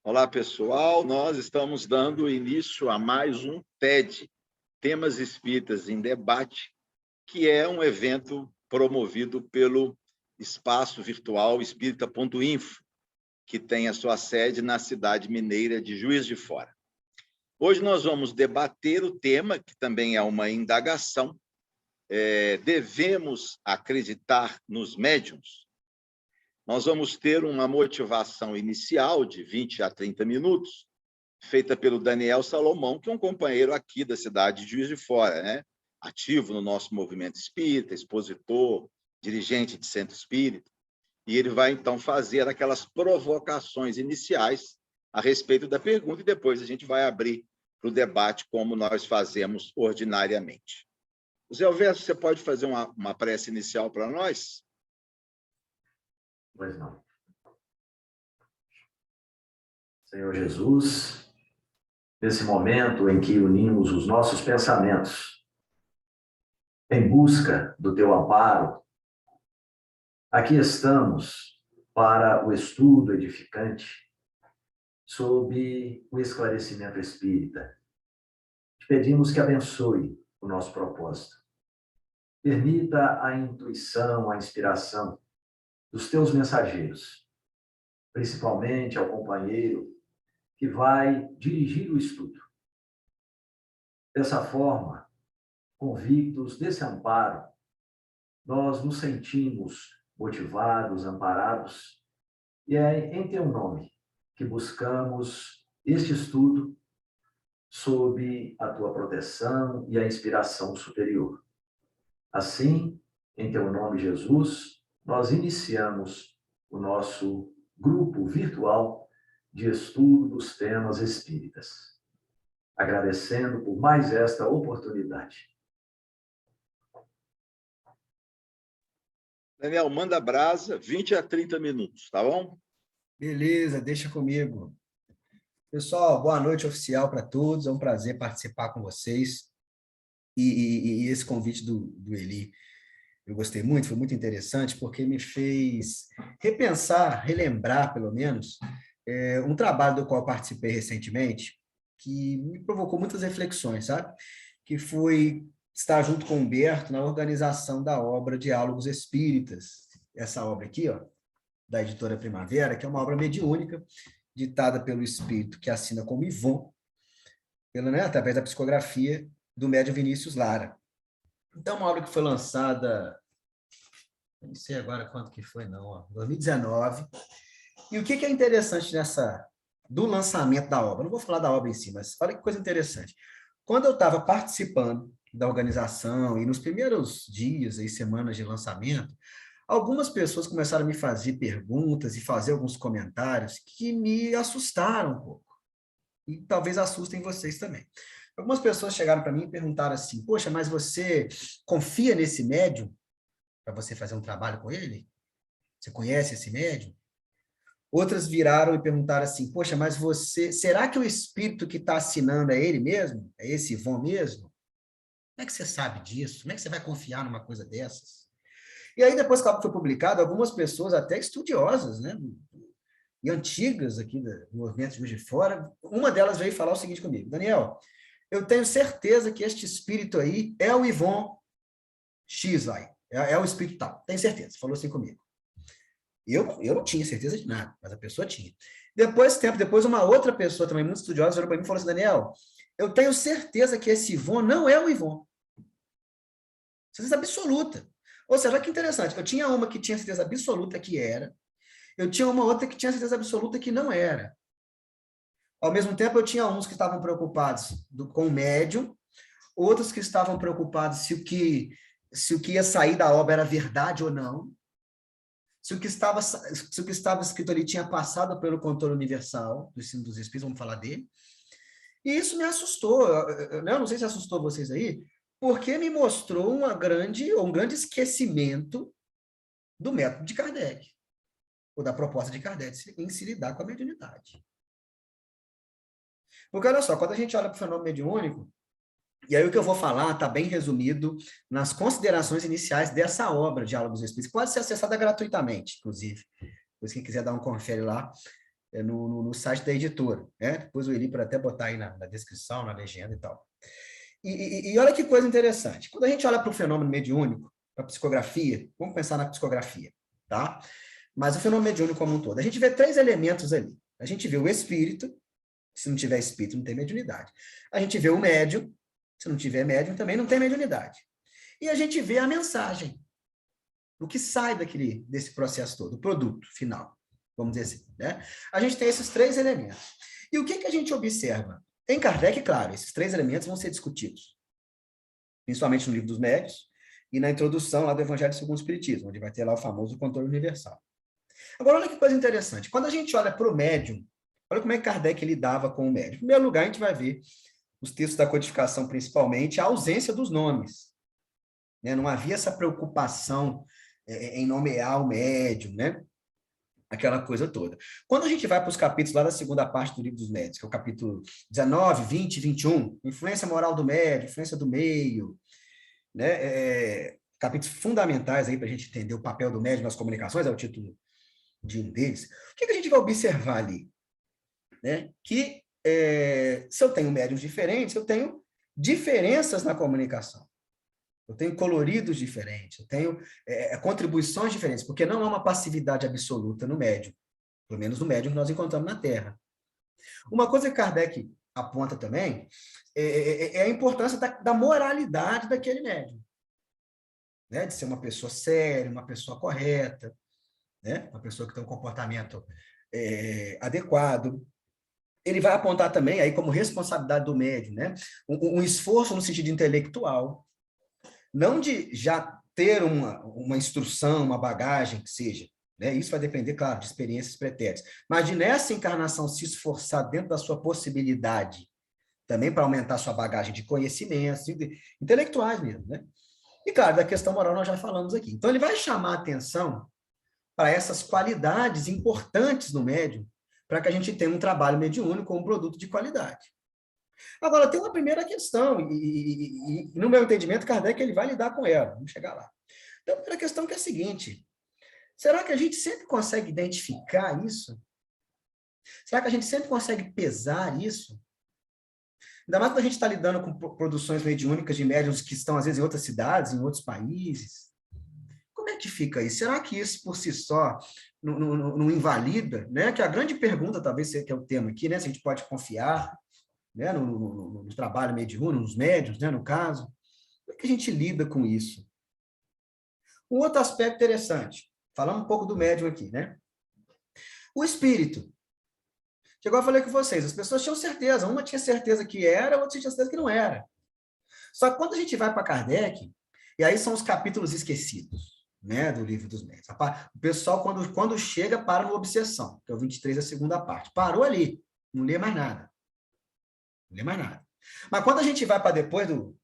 Olá, pessoal. Nós estamos dando início a mais um TED, Temas Espíritas em Debate, que é um evento promovido pelo espaço virtual espírita.info, que tem a sua sede na cidade mineira de Juiz de Fora. Hoje nós vamos debater o tema, que também é uma indagação. Devemos acreditar nos médiuns? Nós vamos ter uma motivação inicial de 20 a 30 minutos, feita pelo Daniel Salomão, que é um companheiro aqui da cidade de Juiz de Fora, né? Ativo no nosso movimento espírita, expositor, dirigente de centro espírita. E ele vai, então, fazer aquelas provocações iniciais a respeito da pergunta e depois a gente vai abrir para o debate como nós fazemos ordinariamente. Zé Alverso, você pode fazer uma prece inicial para nós? Pois não. Senhor Jesus, nesse momento em que unimos os nossos pensamentos em busca do teu amparo, aqui estamos para o estudo edificante sob o esclarecimento espírita. Te pedimos que abençoe o nosso propósito. Permita a intuição, a inspiração dos teus mensageiros, principalmente ao companheiro que vai dirigir o estudo. Dessa forma, convictos desse amparo, nós nos sentimos motivados, amparados, e é em teu nome que buscamos este estudo sob a tua proteção e a inspiração superior. Assim, em teu nome, Jesus, nós iniciamos o nosso grupo virtual de estudo dos temas espíritas, agradecendo por mais esta oportunidade. Daniel, manda brasa, 20 a 30 minutos, tá bom? Beleza, deixa comigo. Pessoal, boa noite oficial para todos, é um prazer participar com vocês. E esse convite do Eli, eu gostei muito, foi muito interessante, porque me fez repensar, relembrar, pelo menos, um trabalho do qual eu participei recentemente, que me provocou muitas reflexões, sabe? Que foi estar junto com o Humberto na organização da obra Diálogos Espíritas. Essa obra aqui, ó, da editora Primavera, que é uma obra mediúnica, ditada pelo espírito que assina como Yvon, através da psicografia do médium Vinícius Lara. Então, uma obra que foi lançada, não sei agora quanto que foi, não, ó, 2019. E o que é interessante do lançamento da obra? Não vou falar da obra em si, mas olha que coisa interessante. Quando eu estava participando da organização e nos primeiros dias e semanas de lançamento, algumas pessoas começaram a me fazer perguntas e fazer alguns comentários que me assustaram um pouco. E talvez assustem vocês também. Algumas pessoas chegaram para mim e perguntaram assim: poxa, mas você confia nesse médium para você fazer um trabalho com ele? Você conhece esse médium? Outras viraram e perguntaram assim: poxa, mas será que o espírito que está assinando é ele mesmo? É esse Yvon mesmo? Como é que você sabe disso? Como é que você vai confiar numa coisa dessas? E aí, depois que ela foi publicada, algumas pessoas, até estudiosas, né, e antigas aqui do movimento de Juiz de Fora, uma delas veio falar o seguinte comigo: Daniel, eu tenho certeza que este espírito aí é o Yvon X, é o espírito tal, tenho certeza, falou assim comigo. Eu não tinha certeza de nada, mas a pessoa tinha. Depois uma outra pessoa também muito estudiosa virou para mim e falou assim: Daniel, eu tenho certeza que esse Yvon não é o Yvon. Certeza absoluta. Ou seja, olha que interessante, eu tinha uma que tinha certeza absoluta que era, eu tinha uma outra que tinha certeza absoluta que não era. Ao mesmo tempo, eu tinha uns que estavam preocupados com o médium, outros que estavam preocupados se o que ia sair da obra era verdade ou não, se o que estava escrito ali tinha passado pelo controle universal do ensino dos espíritos, vamos falar dele. E isso me assustou. Eu não sei se assustou vocês aí, porque me mostrou um grande esquecimento do método de Kardec, ou da proposta de Kardec em se lidar com a mediunidade. Porque, olha só, quando a gente olha para o fenômeno mediúnico, e aí o que eu vou falar está bem resumido nas considerações iniciais dessa obra, Diálogos Espíritas, que pode ser acessada gratuitamente, inclusive. Pois quem quiser dar um confere lá, no site da editora, né? Depois o Eli pode até botar aí na descrição, na legenda e tal. E olha que coisa interessante. Quando a gente olha para o fenômeno mediúnico, para a psicografia, vamos pensar na psicografia, tá? Mas o fenômeno mediúnico como um todo, a gente vê 3 elementos ali. A gente vê o espírito, se não tiver espírito, não tem mediunidade. A gente vê o médium, se não tiver médium, também não tem mediunidade. E a gente vê a mensagem, o que sai desse processo todo, o produto final, vamos dizer assim, né? A gente tem esses 3 elementos. E o que a gente observa? Em Kardec, claro, esses 3 elementos vão ser discutidos, principalmente no Livro dos Médiuns e na introdução lá do Evangelho segundo o Espiritismo, onde vai ter lá o famoso controle universal. Agora, olha que coisa interessante. Quando a gente olha para o médium, olha como é que Kardec lidava com o médium. Em primeiro lugar, a gente vai ver os textos da codificação, principalmente, a ausência dos nomes, né? Não havia essa preocupação em nomear o médium, né? Aquela coisa toda. Quando a gente vai para os capítulos lá da segunda parte do Livro dos Médiuns, que é o capítulo 19, 20 e 21, influência moral do médium, influência do meio, né? Capítulos fundamentais aí para a gente entender o papel do médium nas comunicações, é o título de um deles. O que a gente vai observar ali? Né? Que se eu tenho médiuns diferentes, eu tenho diferenças na comunicação. Eu tenho coloridos diferentes, eu tenho contribuições diferentes, porque não há uma passividade absoluta no médium, pelo menos no médium que nós encontramos na Terra. Uma coisa que Kardec aponta também é a importância da moralidade daquele médium, né? De ser uma pessoa séria, uma pessoa correta, né? Uma pessoa que tem um comportamento adequado. Ele vai apontar também, aí como responsabilidade do médium, né? Um esforço no sentido intelectual, não de já ter uma instrução, uma bagagem que seja, né? Isso vai depender, claro, de experiências pretéritas, mas de nessa encarnação se esforçar dentro da sua possibilidade, também para aumentar sua bagagem de conhecimentos, intelectuais mesmo, né? E, claro, da questão moral nós já falamos aqui. Então, ele vai chamar a atenção para essas qualidades importantes no médium, para que a gente tenha um trabalho mediúnico com um produto de qualidade. Agora, tem uma primeira questão, e no meu entendimento, Kardec ele vai lidar com ela, vamos chegar lá. Então, a primeira questão que é a seguinte, será que a gente sempre consegue identificar isso? Será que a gente sempre consegue pesar isso? Ainda mais quando a gente está lidando com produções mediúnicas de médiuns que estão, às vezes, em outras cidades, em outros países. Como é que fica isso? Será que isso, por si só, não invalida? Né? Que a grande pergunta, talvez, que é o tema aqui, né? Se a gente pode confiar, né? no trabalho mediúnico, nos médiuns, né? No caso. Como é que a gente lida com isso? Um outro aspecto interessante, falando um pouco do médium aqui, né? O espírito. Chegou a falar com vocês, as pessoas tinham certeza, uma tinha certeza que era, outra tinha certeza que não era. Só que quando a gente vai para Kardec, e aí são os capítulos esquecidos, né, do Livro dos Médiuns. O pessoal, quando chega, para no Obsessão, que é o 23, a segunda parte. Parou ali, não lê mais nada. Não lê mais nada. Mas quando a gente vai para depois do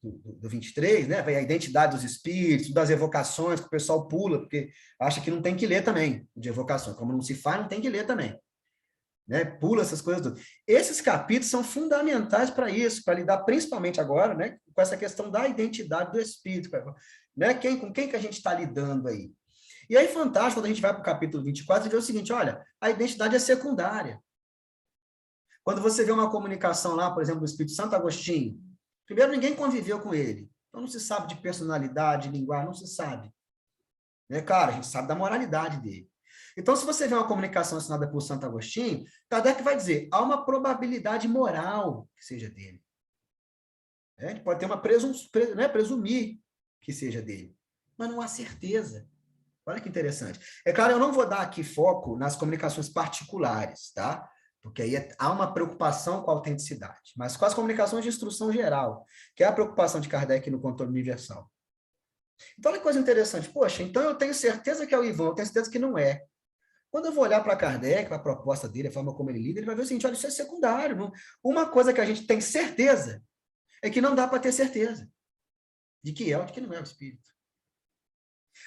23, né, vem a identidade dos espíritos, das evocações, que o pessoal pula, porque acha que não tem que ler também, de evocações. Como não se faz, não tem que ler também. Né? Pula essas coisas todas. Esses capítulos são fundamentais para isso, para lidar principalmente agora, né, com essa questão da identidade do espírito, né? Com quem que a gente está lidando aí. E aí, fantástico, quando a gente vai para o capítulo 24, e vê o seguinte, olha, a identidade é secundária. Quando você vê uma comunicação lá, por exemplo, do Espírito Santo Agostinho, primeiro, ninguém conviveu com ele, então não se sabe de personalidade, de linguagem, não se sabe. Né? Claro, a gente sabe da moralidade dele. Então, se você vê uma comunicação assinada por Santo Agostinho, Kardec vai dizer, há uma probabilidade moral que seja dele. A gente pode ter uma presumir que seja dele, mas não há certeza. Olha que interessante. É claro, eu não vou dar aqui foco nas comunicações particulares, tá? Porque aí há uma preocupação com a autenticidade, mas com as comunicações de instrução geral, que é a preocupação de Kardec no controle universal. Então, olha que coisa interessante. Poxa, então eu tenho certeza que é o Ivan, eu tenho certeza que não é. Quando eu vou olhar para Kardec, para a proposta dele, a forma como ele lida, ele vai ver o seguinte, olha, isso é secundário. Não? Uma coisa que a gente tem certeza é que não dá para ter certeza de que é ou de que não é o espírito.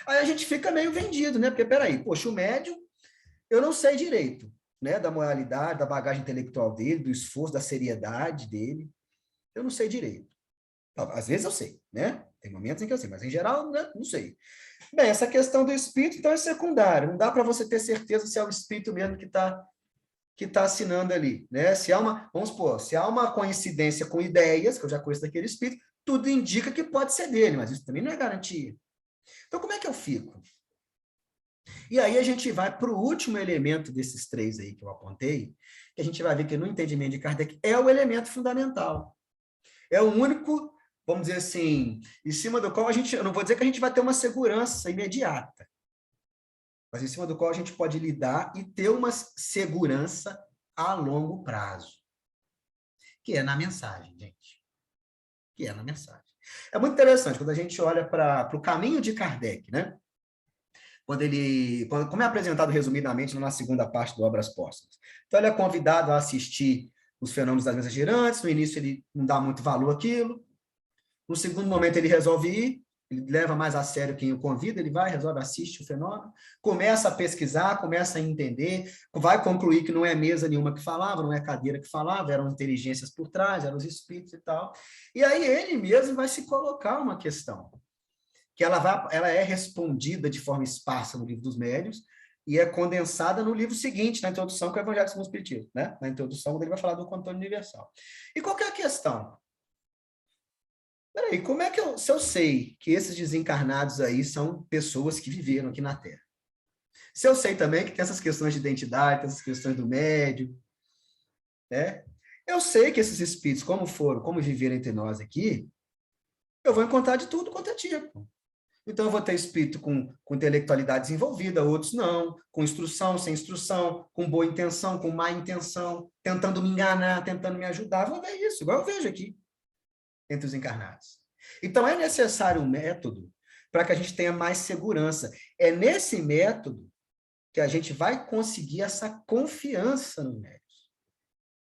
Aí a gente fica meio vendido, né? Porque, peraí, poxa, o médium, eu não sei direito, né? Da moralidade, da bagagem intelectual dele, do esforço, da seriedade dele. Eu não sei direito. Às vezes eu sei, né? Tem momentos em que eu sei, mas em geral, né? Não sei. Bem, essa questão do espírito, então, é secundário. Não dá para você ter certeza se é o espírito mesmo que que está assinando ali, né? Se há uma, vamos supor, se há uma coincidência com ideias, que eu já conheço daquele espírito, tudo indica que pode ser dele, mas isso também não é garantia. Então, como é que eu fico? E aí a gente vai para o último elemento desses três aí que eu apontei, que a gente vai ver que no entendimento de Kardec é o elemento fundamental. É o único, vamos dizer assim, em cima do qual a gente, eu não vou dizer que a gente vai ter uma segurança imediata, mas em cima do qual a gente pode lidar e ter uma segurança a longo prazo, que é na mensagem, gente. Que é na mensagem. É muito interessante quando a gente olha para o caminho de Kardec, né? Como é apresentado resumidamente na segunda parte do Obras Póstumas. Então, ele é convidado a assistir os fenômenos das mesas girantes, no início ele não dá muito valor àquilo, no segundo momento ele resolve ir, ele leva mais a sério quem o convida, ele vai, resolve, assiste o fenômeno, começa a pesquisar, começa a entender, vai concluir que não é mesa nenhuma que falava, não é cadeira que falava, eram inteligências por trás, eram os espíritos e tal. E aí ele mesmo vai se colocar uma questão, que ela é respondida de forma esparsa no Livro dos Médiuns e é condensada no livro seguinte, na introdução, que é o Evangelho segundo o Espiritismo, né? Na introdução, ele vai falar do controle universal. E qual que é a questão? Peraí, como é que se eu sei que esses desencarnados aí são pessoas que viveram aqui na Terra? Se eu sei também que tem essas questões de identidade, tem essas questões do médium, né? Eu sei que esses espíritos, como viveram entre nós aqui, eu vou encontrar de tudo quanto é tipo. Então, eu vou ter espírito com intelectualidade desenvolvida, outros não, com instrução, sem instrução, com boa intenção, com má intenção, tentando me enganar, tentando me ajudar. Vou ver isso, igual eu vejo aqui, entre os encarnados. Então, é necessário um método para que a gente tenha mais segurança. É nesse método que a gente vai conseguir essa confiança nos médiuns.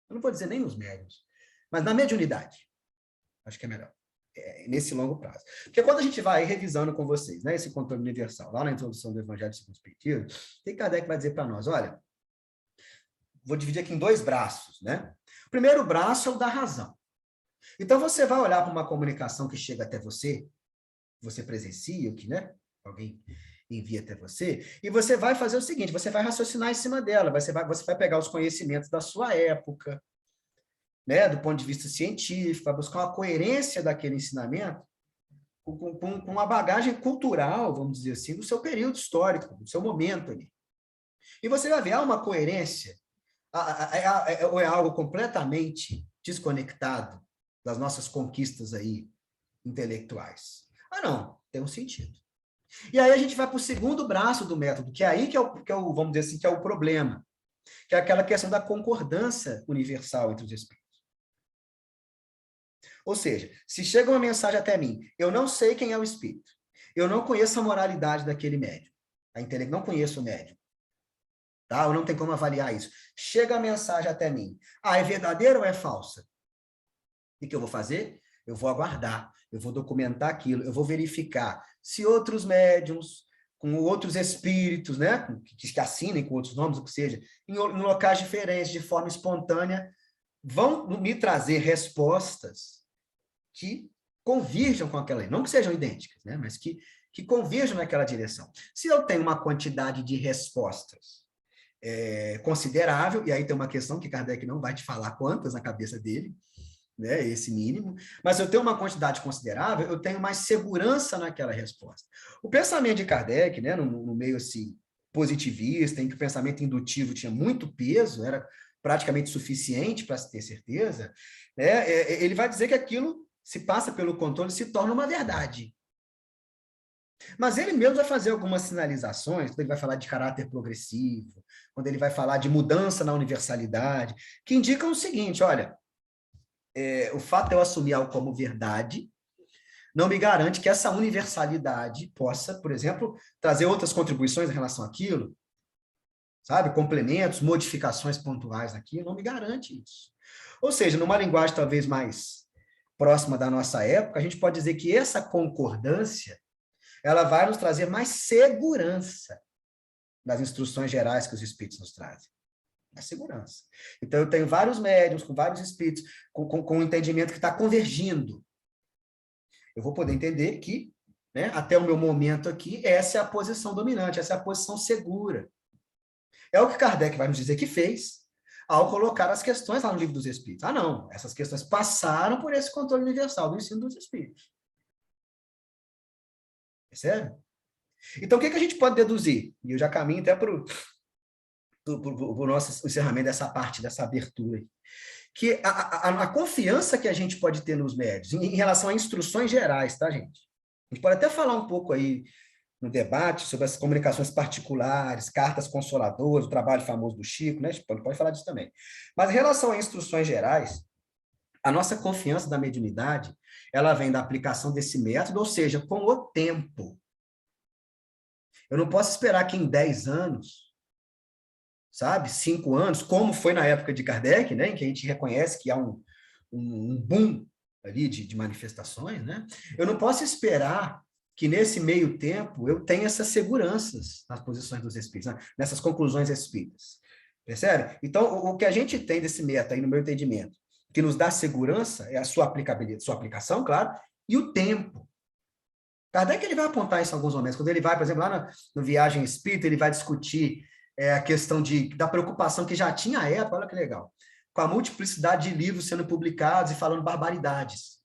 Eu não vou dizer nem nos médiuns, mas na mediunidade. Acho que é melhor. Nesse longo prazo. Porque quando a gente vai revisando com vocês, né, esse controle universal, lá na introdução do Evangelho segundo o Espiritismo, tem Kardec vai dizer para nós, olha, vou dividir aqui em dois braços, né? O primeiro braço é o da razão. Então, você vai olhar para uma comunicação que chega até você presencia, que, né, alguém envia até você, e você vai fazer o seguinte, você vai raciocinar em cima dela, você vai pegar os conhecimentos da sua época, né, do ponto de vista científico, vai buscar uma coerência daquele ensinamento com uma bagagem cultural, vamos dizer assim, do seu período histórico, do seu momento ali. E você vai ver, há uma coerência, ou é algo completamente desconectado das nossas conquistas aí intelectuais? Ah, não, tem um sentido. E aí a gente vai para o segundo braço do método, que é aí que é o, vamos dizer assim, que é o problema, que é aquela questão da concordância universal entre os espíritos. Ou seja, se chega uma mensagem até mim, eu não sei quem é o espírito, eu não conheço a moralidade daquele médium, não conheço o médium, tá? Eu não tenho como avaliar isso. Chega a mensagem até mim, é verdadeira ou é falsa? O que eu vou fazer? Eu vou aguardar, eu vou documentar aquilo, eu vou verificar se outros médiums, com outros espíritos, né, que assinem com outros nomes, o que seja, em locais diferentes, de forma espontânea, vão me trazer respostas que convirjam com aquela, não que sejam idênticas, né, mas que convirjam naquela direção. Se eu tenho uma quantidade de respostas considerável, e aí tem uma questão que Kardec não vai te falar quantas na cabeça dele, né, esse mínimo, mas eu tenho uma quantidade considerável, eu tenho mais segurança naquela resposta. O pensamento de Kardec, né, no meio assim, positivista, em que o pensamento indutivo tinha muito peso, era praticamente suficiente para se ter certeza, né, ele vai dizer que aquilo se passa pelo controle, se torna uma verdade. Mas ele mesmo vai fazer algumas sinalizações, quando ele vai falar de caráter progressivo, quando ele vai falar de mudança na universalidade, que indicam o seguinte, olha, o fato de eu assumir algo como verdade não me garante que essa universalidade possa, por exemplo, trazer outras contribuições em relação àquilo, sabe? Complementos, modificações pontuais naquilo, não me garante isso. Ou seja, numa linguagem talvez mais próxima da nossa época, a gente pode dizer que essa concordância ela vai nos trazer mais segurança das instruções gerais que os espíritos nos trazem. A segurança. Então, eu tenho vários médiuns, com vários espíritos, com um entendimento que está convergindo. Eu vou poder entender que, né, até o meu momento aqui, essa é a posição dominante, essa é a posição segura. É o que Kardec vai nos dizer que fez, ao colocar as questões lá no Livro dos Espíritos. Ah, não, essas questões passaram por esse controle universal do ensino dos Espíritos. Percebe? Então, o que a gente pode deduzir? E eu já caminho até para o nosso encerramento dessa parte, dessa abertura aí. Que a confiança que a gente pode ter nos médios, em relação a instruções gerais, tá, gente? A gente pode até falar um pouco aí no debate sobre as comunicações particulares, cartas consoladoras, o trabalho famoso do Chico, né? A gente pode falar disso também. Mas em relação a instruções gerais, a nossa confiança da mediunidade, ela vem da aplicação desse método, ou seja, com o tempo. Eu não posso esperar que em 10 anos, sabe, 5 anos, como foi na época de Kardec, né, em que a gente reconhece que há um boom ali de manifestações, né? Eu não posso esperar que nesse meio tempo eu tenha essas seguranças nas posições dos espíritos, né? Nessas conclusões espíritas. Percebe? Então, o que a gente tem desse método aí, no meu entendimento, que nos dá segurança é a sua aplicabilidade, sua aplicação, claro, e o tempo. Kardec ele vai apontar isso em alguns momentos. Quando ele vai, por exemplo, lá no Viagem Espírita, ele vai discutir a questão da preocupação que já tinha à época, olha que legal, com a multiplicidade de livros sendo publicados e falando barbaridades.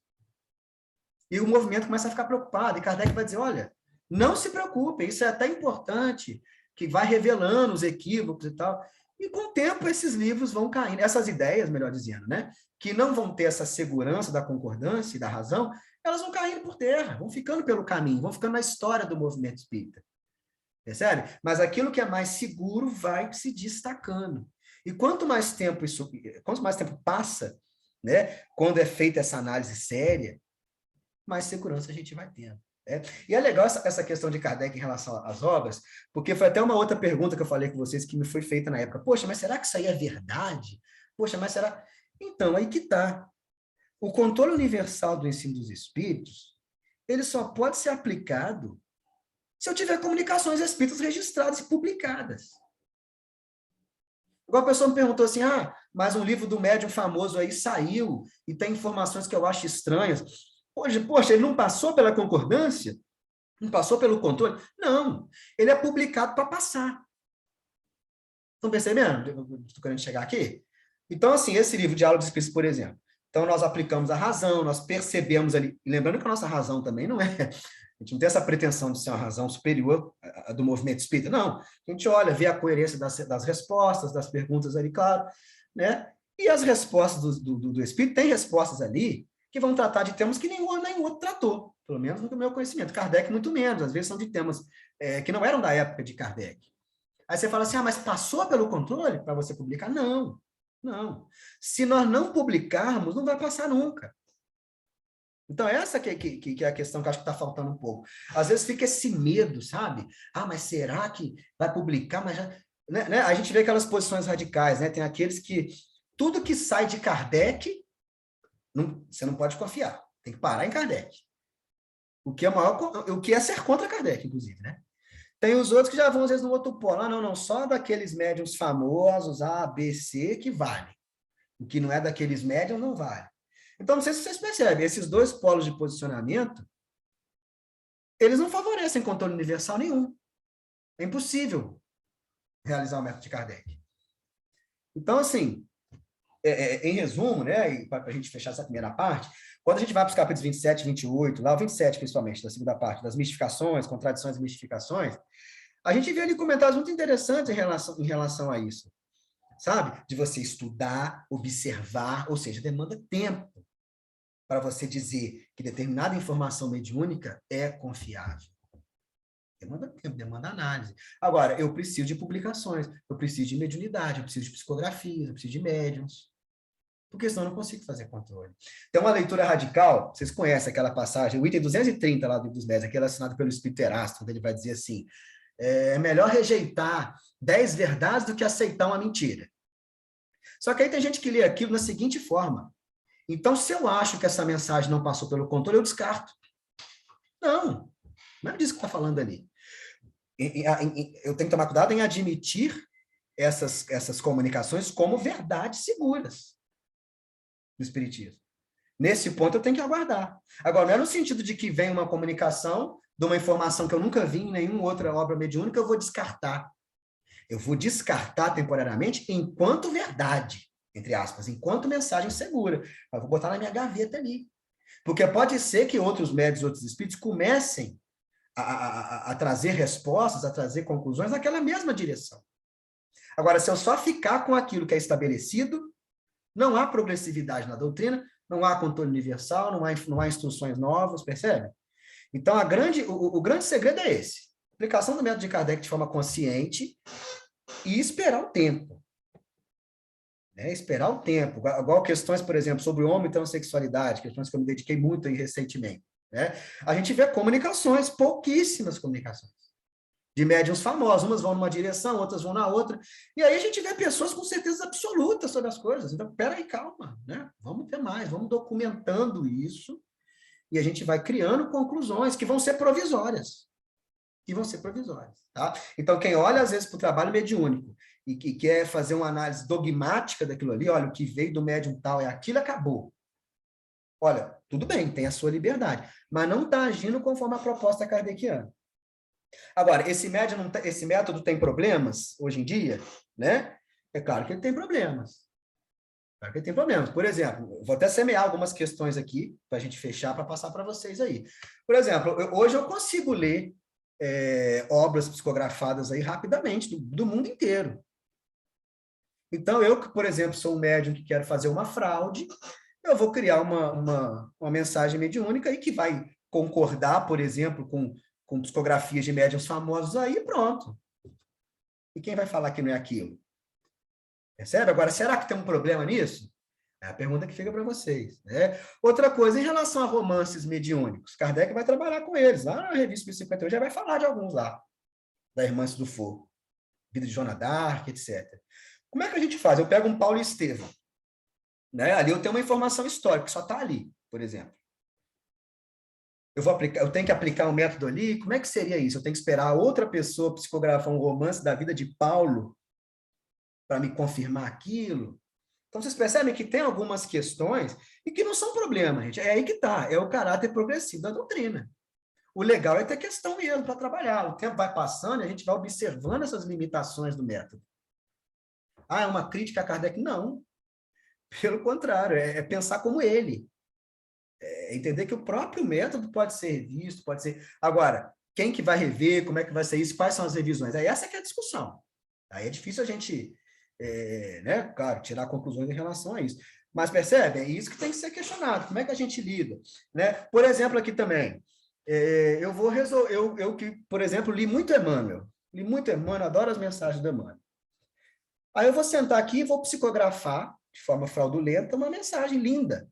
E o movimento começa a ficar preocupado, e Kardec vai dizer, olha, não se preocupem, isso é até importante, que vai revelando os equívocos e tal. E com o tempo esses livros vão caindo, essas ideias, melhor dizendo, né, que não vão ter essa segurança da concordância e da razão, elas vão caindo por terra, vão ficando pelo caminho, vão ficando na história do movimento espírita. Percebe? Mas aquilo que é mais seguro vai se destacando. E quanto mais tempo passa, né, quando é feita essa análise séria, mais segurança a gente vai tendo. Né? E é legal essa questão de Kardec em relação às obras, porque foi até uma outra pergunta que eu falei com vocês que me foi feita na época. Poxa, mas será que isso aí é verdade? Poxa, mas será... Então, aí que está. O controle universal do ensino dos espíritos, ele só pode ser aplicado se eu tiver comunicações espíritas registradas e publicadas. Igual a pessoa me perguntou assim, mas um livro do médium famoso aí saiu e tem informações que eu acho estranhas. Poxa, ele não passou pela concordância? Não passou pelo controle? Não, ele é publicado para passar. Estão percebendo? Estou querendo chegar aqui? Então, assim, esse livro, Diálogo dos Espíritos, por exemplo, então nós aplicamos a razão, nós percebemos ali, lembrando que a nossa razão também não é, a gente não tem essa pretensão de ser uma razão superior à do movimento espírita, não. A gente olha, vê a coerência das respostas, das perguntas ali, claro, né? E as respostas do espírito, tem respostas ali que vão tratar de temas que nenhum outro tratou, pelo menos no meu conhecimento. Kardec, muito menos, às vezes são de temas que não eram da época de Kardec. Aí você fala assim, mas passou pelo controle para você publicar? Não, não. Se nós não publicarmos, não vai passar nunca. Então, essa que é a questão que eu acho que está faltando um pouco. Às vezes fica esse medo, sabe? Mas será que vai publicar? Mas já... né? A gente vê aquelas posições radicais, né? Tem aqueles que tudo que sai de Kardec, você não pode confiar. Tem que parar em Kardec. O que é ser contra Kardec, inclusive, né? Tem os outros que já vão, às vezes, no outro polo. Não, só daqueles médiuns famosos, A, B, C, que vale. O que não é daqueles médiuns, não vale. Então, não sei se vocês percebem, esses dois polos de posicionamento, eles não favorecem controle universal nenhum. É impossível realizar o método de Kardec. Então, assim, em resumo, né, para a gente fechar essa primeira parte, quando a gente vai para os capítulos 27 e 28, lá o 27 principalmente, da segunda parte, das mistificações, contradições e mistificações, a gente vê ali comentários muito interessantes em relação a isso, sabe? De você estudar, observar, ou seja, demanda tempo para você dizer que determinada informação mediúnica é confiável. Demanda tempo, demanda análise. Agora, eu preciso de publicações, eu preciso de mediunidade, eu preciso de psicografias, eu preciso de médiums, porque senão eu não consigo fazer controle. Tem uma leitura radical, vocês conhecem aquela passagem, o item 230 lá do Livro dos Médiuns, aquele assinado pelo Espírito Erasto, onde ele vai dizer assim, é melhor rejeitar 10 verdades do que aceitar uma mentira. Só que aí tem gente que lê aquilo na seguinte forma, então, se eu acho que essa mensagem não passou pelo controle, eu descarto. Não é disso que está falando ali. Eu tenho que tomar cuidado em admitir essas comunicações como verdades seguras do Espiritismo. Nesse ponto, eu tenho que aguardar. Agora, não é no sentido de que vem uma comunicação de uma informação que eu nunca vi em nenhuma outra obra mediúnica, eu vou descartar. Eu vou descartar temporariamente enquanto verdade, entre aspas, enquanto mensagem segura. Eu vou botar na minha gaveta ali. Porque pode ser que outros médios, outros espíritos comecem a trazer respostas, a trazer conclusões naquela mesma direção. Agora, se eu só ficar com aquilo que é estabelecido, não há progressividade na doutrina, não há controle universal, não há instruções novas, percebe? Então, o grande segredo é esse. Aplicação do método de Kardec de forma consciente e esperar o tempo. Né? Esperar o tempo. Igual questões, por exemplo, sobre o homem e transexualidade, questões que eu me dediquei muito aí recentemente. Né? A gente vê comunicações, pouquíssimas comunicações, de médiuns famosos. Umas vão numa direção, outras vão na outra. E aí a gente vê pessoas com certeza absoluta sobre as coisas. Então, peraí, calma. Né? Vamos ter mais, vamos documentando isso e a gente vai criando conclusões que vão ser provisórias. Tá? Então, quem olha, às vezes, para o trabalho mediúnico e que quer fazer uma análise dogmática daquilo ali, olha, o que veio do médium tal é aquilo, acabou. Olha, tudo bem, tem a sua liberdade, mas não está agindo conforme a proposta kardeciana. Agora, esse método tem problemas hoje em dia, né? É claro que ele tem problemas. Claro que ele tem problemas. Por exemplo, vou até semear algumas questões aqui, para a gente fechar, para passar para vocês aí. Por exemplo, hoje eu consigo ler obras psicografadas aí rapidamente, do mundo inteiro. Então, eu, por exemplo, sou um médium que quero fazer uma fraude, eu vou criar uma mensagem mediúnica aí que vai concordar, por exemplo, com psicografias de médiuns famosos aí, pronto. E quem vai falar que não é aquilo? Percebe? Agora, será que tem um problema nisso? É a pergunta que fica para vocês. Né? Outra coisa, em relação a romances mediúnicos, Kardec vai trabalhar com eles. Lá na revista 51 já vai falar de alguns lá, da Irmãs do Fogo, Vida de Joana d'Arc, etc. Como é que a gente faz? Eu pego um Paulo Estevam. Né? Ali eu tenho uma informação histórica, que só está ali, por exemplo. Eu tenho que aplicar um método ali? Como é que seria isso? Eu tenho que esperar outra pessoa psicografar um romance da vida de Paulo para me confirmar aquilo? Então, vocês percebem que tem algumas questões e que não são problema, gente. É aí que está, é o caráter progressivo da doutrina. O legal é ter questão mesmo para trabalhar. O tempo vai passando e a gente vai observando essas limitações do método. Ah, é uma crítica a Kardec? Não. Pelo contrário, é pensar como ele. É entender que o próprio método pode ser visto, pode ser... Agora, quem que vai rever, como é que vai ser isso, quais são as revisões? Aí essa que é a discussão. Aí é difícil a gente... né? Claro, tirar conclusões em relação a isso. Mas percebe? É isso que tem que ser questionado. Como é que a gente lida? Né? Por exemplo, aqui também, eu vou resolver... Eu que, por exemplo, li muito Emmanuel, adoro as mensagens do Emmanuel. Aí eu vou sentar aqui e vou psicografar, de forma fraudulenta, uma mensagem linda,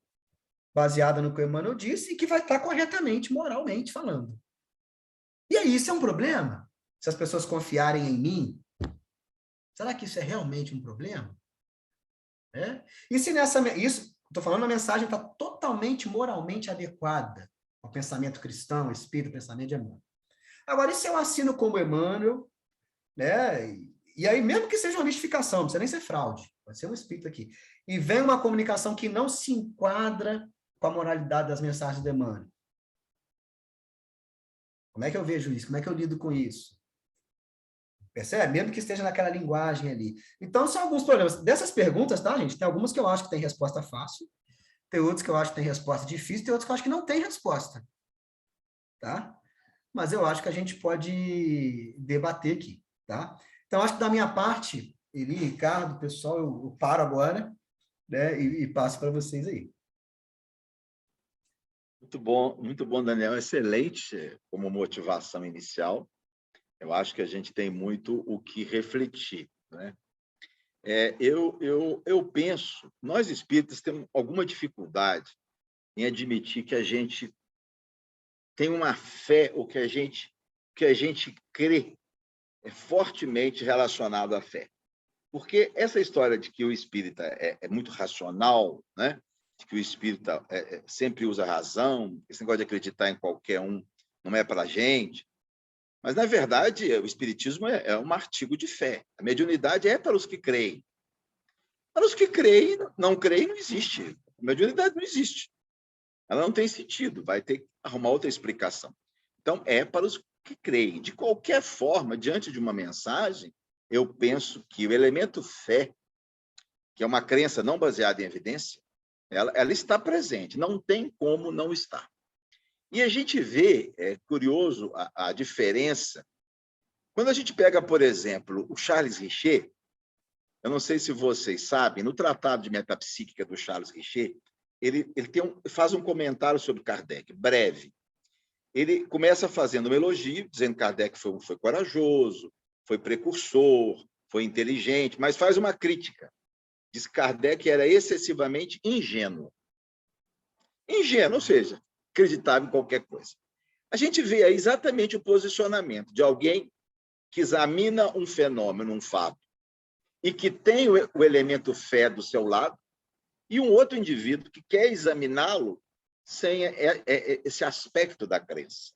baseada no que o Emmanuel disse e que vai estar corretamente, moralmente falando. E aí, isso é um problema? Se as pessoas confiarem em mim, será que isso é realmente um problema? E se estou falando, a mensagem está totalmente moralmente adequada ao pensamento cristão, espírito, pensamento de Emmanuel. Agora, e se eu assino como Emmanuel, né? E aí, mesmo que seja uma mistificação, não precisa nem ser fraude, pode ser um espírito aqui, e vem uma comunicação que não se enquadra com a moralidade das mensagens do Emmanuel. Como é que eu vejo isso? Como é que eu lido com isso? Percebe? Mesmo que esteja naquela linguagem ali. Então, são alguns problemas. Dessas perguntas, tá, gente? Tem algumas que eu acho que tem resposta fácil, tem outras que eu acho que tem resposta difícil, tem outras que eu acho que não tem resposta. Tá? Mas eu acho que a gente pode debater aqui, tá? Então, acho que da minha parte, Eli, Ricardo, pessoal, eu paro agora, né, e passo para vocês aí. Muito bom, Daniel. Excelente como motivação inicial. Eu acho que a gente tem muito o que refletir, né? Eu penso, nós espíritas temos alguma dificuldade em admitir que a gente tem uma fé, ou que a gente crê é fortemente relacionado à fé. Porque essa história de que o espírita é muito racional, né? De que o espírita sempre usa razão, esse negócio de acreditar em qualquer um não é para a gente. Mas, na verdade, o espiritismo é um artigo de fé. A mediunidade é para os que creem. Para os que creem, não creem, não existe. A mediunidade não existe. Ela não tem sentido, vai ter que arrumar outra explicação. Então, é para os que creem. De qualquer forma, diante de uma mensagem, eu penso que o elemento fé, que é uma crença não baseada em evidência, ela está presente, não tem como não estar. E a gente vê, é curioso, a diferença. Quando a gente pega, por exemplo, o Charles Richer, eu não sei se vocês sabem, no Tratado de Metapsíquica do Charles Richer, ele faz um comentário sobre Kardec, breve. Ele começa fazendo um elogio, dizendo que Kardec foi corajoso, foi precursor, foi inteligente, mas faz uma crítica. Diz que Kardec era excessivamente ingênuo. Ingênuo, ou seja, acreditava em qualquer coisa. A gente vê aí exatamente o posicionamento de alguém que examina um fenômeno, um fato, e que tem o elemento fé do seu lado, e um outro indivíduo que quer examiná-lo sem esse aspecto da crença.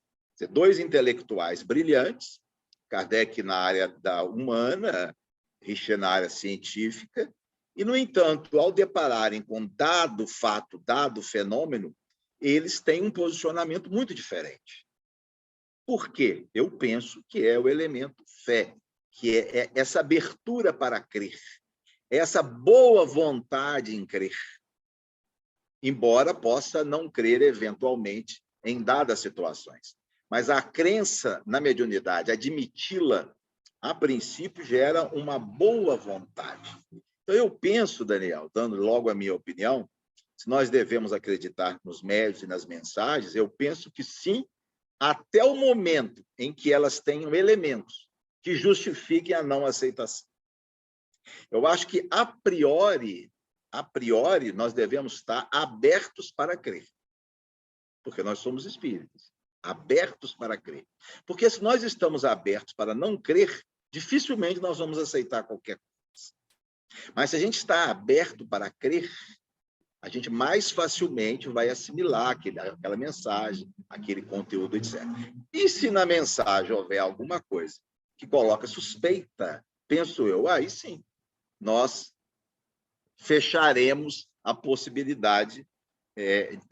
Dois intelectuais brilhantes, Kardec na área da humana, Richer na área científica, e, no entanto, ao depararem com dado fato, dado fenômeno, eles têm um posicionamento muito diferente. Por quê? Eu penso que é o elemento fé, que é essa abertura para crer, essa boa vontade em crer, embora possa não crer eventualmente em dadas situações. Mas a crença na mediunidade, admiti-la, a princípio, gera uma boa vontade. Então, eu penso, Daniel, dando logo a minha opinião, se nós devemos acreditar nos médiuns e nas mensagens, eu penso que sim, até o momento em que elas tenham elementos que justifiquem a não aceitação. Eu acho que, a priori, nós devemos estar abertos para crer, porque nós somos espíritos, abertos para crer. Porque se nós estamos abertos para não crer, dificilmente nós vamos aceitar qualquer coisa. Mas se a gente está aberto para crer, a gente mais facilmente vai assimilar aquela mensagem, aquele conteúdo, etc. E se na mensagem houver alguma coisa que coloca suspeita, penso eu, aí sim, nós fecharemos a possibilidade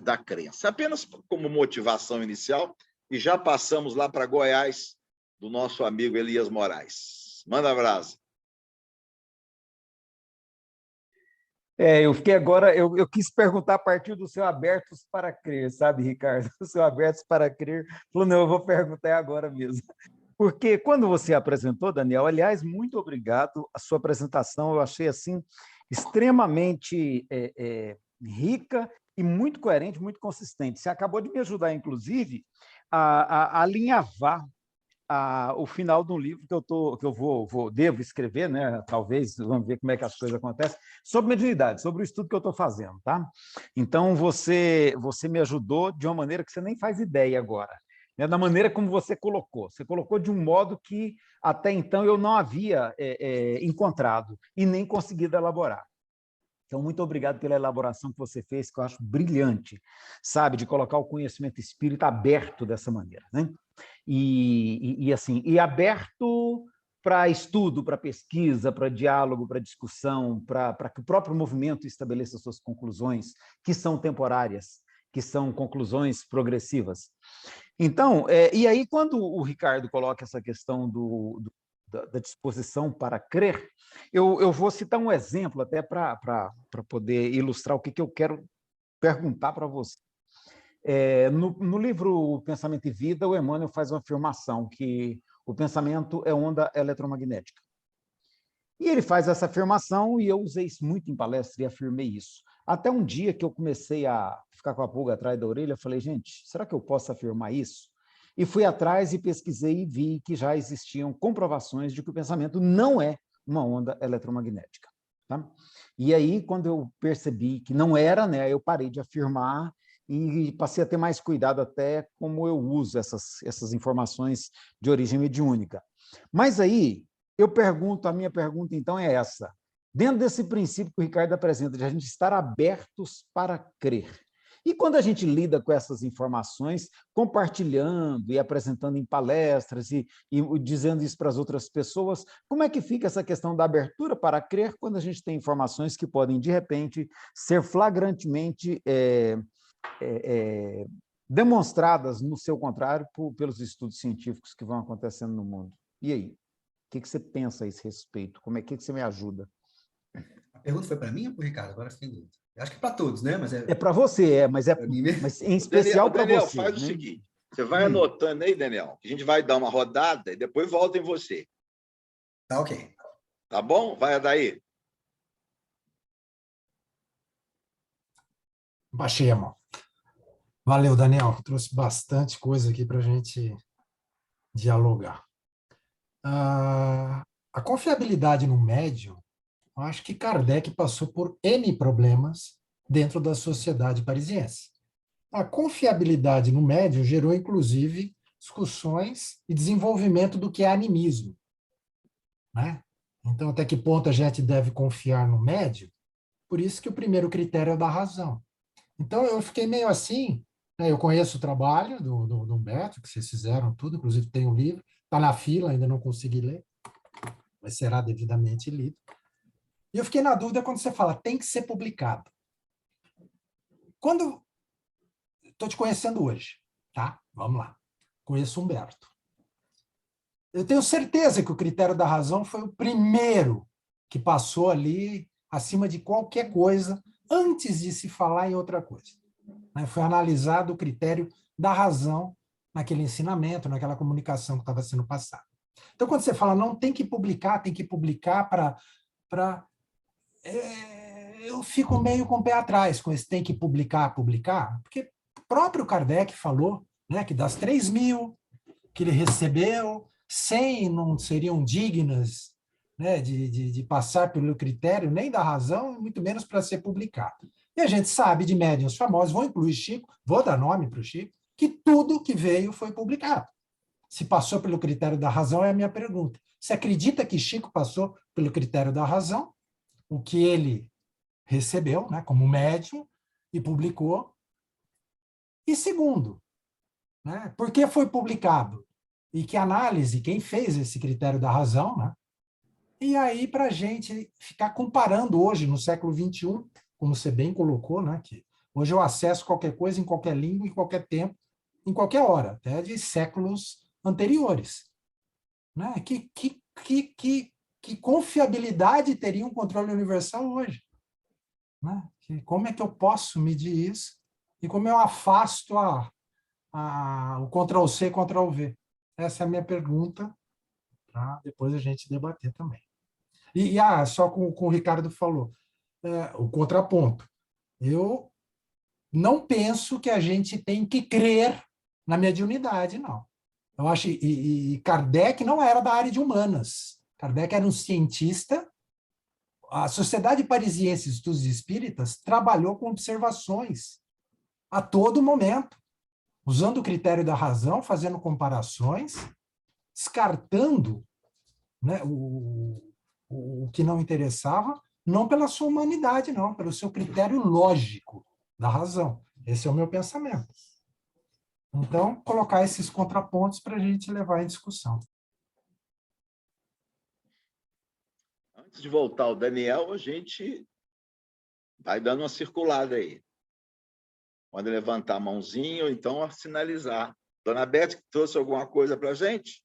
da crença. Apenas como motivação inicial, e já passamos lá para Goiás, do nosso amigo Elias Moraes. Manda abraço. Eu fiquei agora, eu quis perguntar a partir do seu abertos para crer, sabe, Ricardo? O seu abertos para crer, falou, não, eu vou perguntar agora mesmo. Porque quando você apresentou, Daniel, aliás, muito obrigado, a sua apresentação eu achei assim extremamente rica e muito coerente, muito consistente. Você acabou de me ajudar, inclusive, a alinhavar o final de um livro que eu devo escrever, né? Talvez, vamos ver como é que as coisas acontecem, sobre mediunidade, sobre o estudo que eu estou fazendo, tá? Então, você me ajudou de uma maneira que você nem faz ideia agora, né? Da maneira como você colocou de um modo que até então eu não havia encontrado e nem conseguido elaborar. Então, muito obrigado pela elaboração que você fez, que eu acho brilhante, sabe, de colocar o conhecimento espírita aberto dessa maneira, né? E aberto para estudo, para pesquisa, para diálogo, para discussão, para que o próprio movimento estabeleça suas conclusões, que são temporárias, que são conclusões progressivas. Então, e aí, quando o Ricardo coloca essa questão da disposição para crer, eu vou citar um exemplo até para poder ilustrar o que eu quero perguntar para você. No livro Pensamento e Vida, o Emmanuel faz uma afirmação que o pensamento é onda eletromagnética. E ele faz essa afirmação, e eu usei isso muito em palestra e afirmei isso. Até um dia que eu comecei a ficar com a pulga atrás da orelha, eu falei, gente, será que eu posso afirmar isso? E fui atrás e pesquisei e vi que já existiam comprovações de que o pensamento não é uma onda eletromagnética. Tá? E aí, quando eu percebi que não era, né, eu parei de afirmar e passei a ter mais cuidado até como eu uso essas informações de origem mediúnica. Mas aí, a minha pergunta então é essa. Dentro desse princípio que o Ricardo apresenta, de a gente estar abertos para crer, e quando a gente lida com essas informações, compartilhando e apresentando em palestras e dizendo isso para as outras pessoas, como é que fica essa questão da abertura para crer quando a gente tem informações que podem, de repente, ser flagrantemente demonstradas no seu contrário pelos estudos científicos que vão acontecendo no mundo? E aí? que você pensa a esse respeito? Como é que você me ajuda? A pergunta foi para mim ou para o Ricardo? Agora fiquei em dúvida. Acho que é para todos, né? Mas É para você, mas pra mim mesmo. mas em especial para Daniel, você. faz o né? seguinte, você vai anotando aí, Daniel, que a gente vai dar uma rodada e depois volta em você. Tá ok. Tá bom? Vai daí. Baixei a mão. Valeu, Daniel. Trouxe bastante coisa aqui para a gente dialogar. A confiabilidade no médium, eu acho que Kardec passou por N problemas dentro da sociedade parisiense. A confiabilidade no médium gerou, inclusive, discussões e desenvolvimento do que é animismo, né? Então, até que ponto a gente deve confiar no médium? Por isso que o primeiro critério é o da razão. Então, eu fiquei meio assim, né? Eu conheço o trabalho do Humberto, que vocês fizeram tudo, inclusive tem um livro, está na fila, ainda não consegui ler, mas será devidamente lido. E eu fiquei na dúvida quando você fala, tem que ser publicado. Quando estou te conhecendo hoje, tá? Vamos lá. Conheço o Humberto. Eu tenho certeza que o critério da razão foi o primeiro que passou ali acima de qualquer coisa antes de se falar em outra coisa. Foi analisado o critério da razão naquele ensinamento, naquela comunicação que estava sendo passada. Então, quando você fala, não, tem que publicar para... eu fico meio com o pé atrás com esse tem que publicar, porque o próprio Kardec falou, né, que das 3.000 que ele recebeu, 100 não seriam dignas, né, de passar pelo critério nem da razão, muito menos para ser publicado. E a gente sabe de médiuns famosos, vou incluir Chico, vou dar nome para o Chico, que tudo que veio foi publicado. Se passou pelo critério da razão é a minha pergunta. Você acredita que Chico passou pelo critério da razão? O que ele recebeu, né, como médium, e publicou. E segundo, né, por que foi publicado? E que análise, quem fez esse critério da razão, né? E aí, para a gente ficar comparando hoje, no século XXI, como você bem colocou, né, que hoje eu acesso qualquer coisa em qualquer língua, em qualquer tempo, em qualquer hora, até de séculos anteriores. Né? Que confiabilidade teria um controle universal hoje? Né? Como é que eu posso medir isso? E como eu afasto o Ctrl-C, Ctrl-V? Essa é a minha pergunta, para depois a gente debater também. Só com o Ricardo falou, o contraponto. Eu não penso que a gente tem que crer na mediunidade, não. Eu acho, e Kardec não era da área de humanas. Kardec era um cientista. A Sociedade Parisiense de Estudos Espíritas trabalhou com observações a todo momento, usando o critério da razão, fazendo comparações, descartando, né, o que não interessava, não pela sua humanidade, não, pelo seu critério lógico da razão. Esse é o meu pensamento. Então, colocar esses contrapontos para a gente levar em discussão. Antes de voltar ao Daniel, a gente vai dando uma circulada aí. Pode levantar a mãozinha ou então sinalizar. Dona Beth, trouxe alguma coisa para a gente?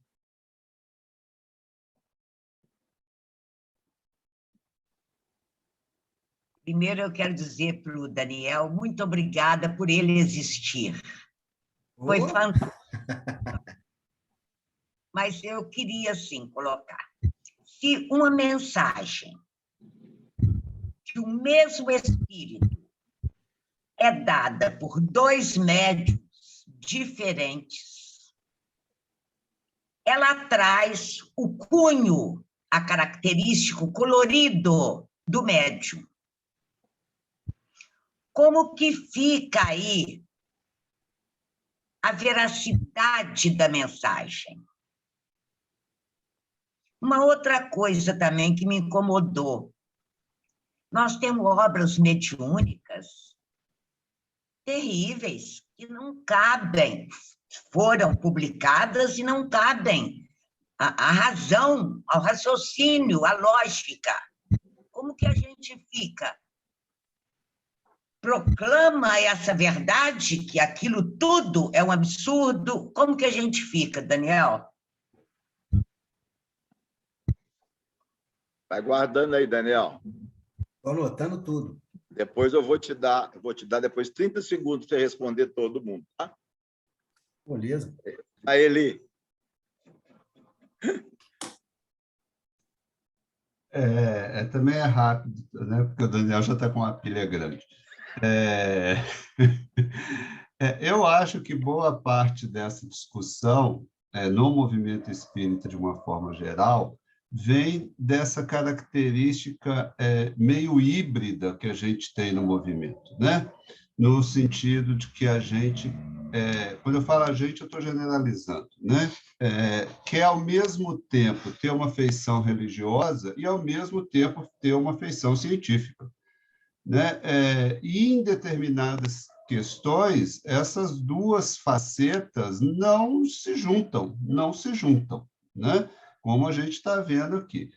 Primeiro, eu quero dizer para o Daniel, muito obrigada por ele existir. Foi fantástico. Mas eu queria, assim, colocar. Se uma mensagem que o mesmo espírito é dada por dois médiuns diferentes, ela traz o cunho, a característico, colorido do médium. Como que fica aí a veracidade da mensagem? Uma outra coisa também que me incomodou. Nós temos obras mediúnicas terríveis, que não cabem, foram publicadas e não cabem à razão, ao raciocínio, à lógica. Como que a gente fica? Proclama essa verdade, que aquilo tudo é um absurdo? Como que a gente fica, Daniel? Vai guardando aí, Daniel. Estou anotando tudo. Depois eu vou te dar depois 30 segundos para você responder todo mundo, tá? Beleza. Aí, Eli. Também é rápido, né? Porque o Daniel já está com uma pilha grande. Eu acho que boa parte dessa discussão, no movimento espírita, de uma forma geral, vem dessa característica meio híbrida que a gente tem no movimento, né? No sentido de que a gente, quando eu falo a gente, eu estou generalizando, né? Quer, ao mesmo tempo, ter uma feição religiosa e, ao mesmo tempo, ter uma feição científica, né? E, em determinadas questões, essas duas facetas não se juntam, né? Como a gente está vendo aqui.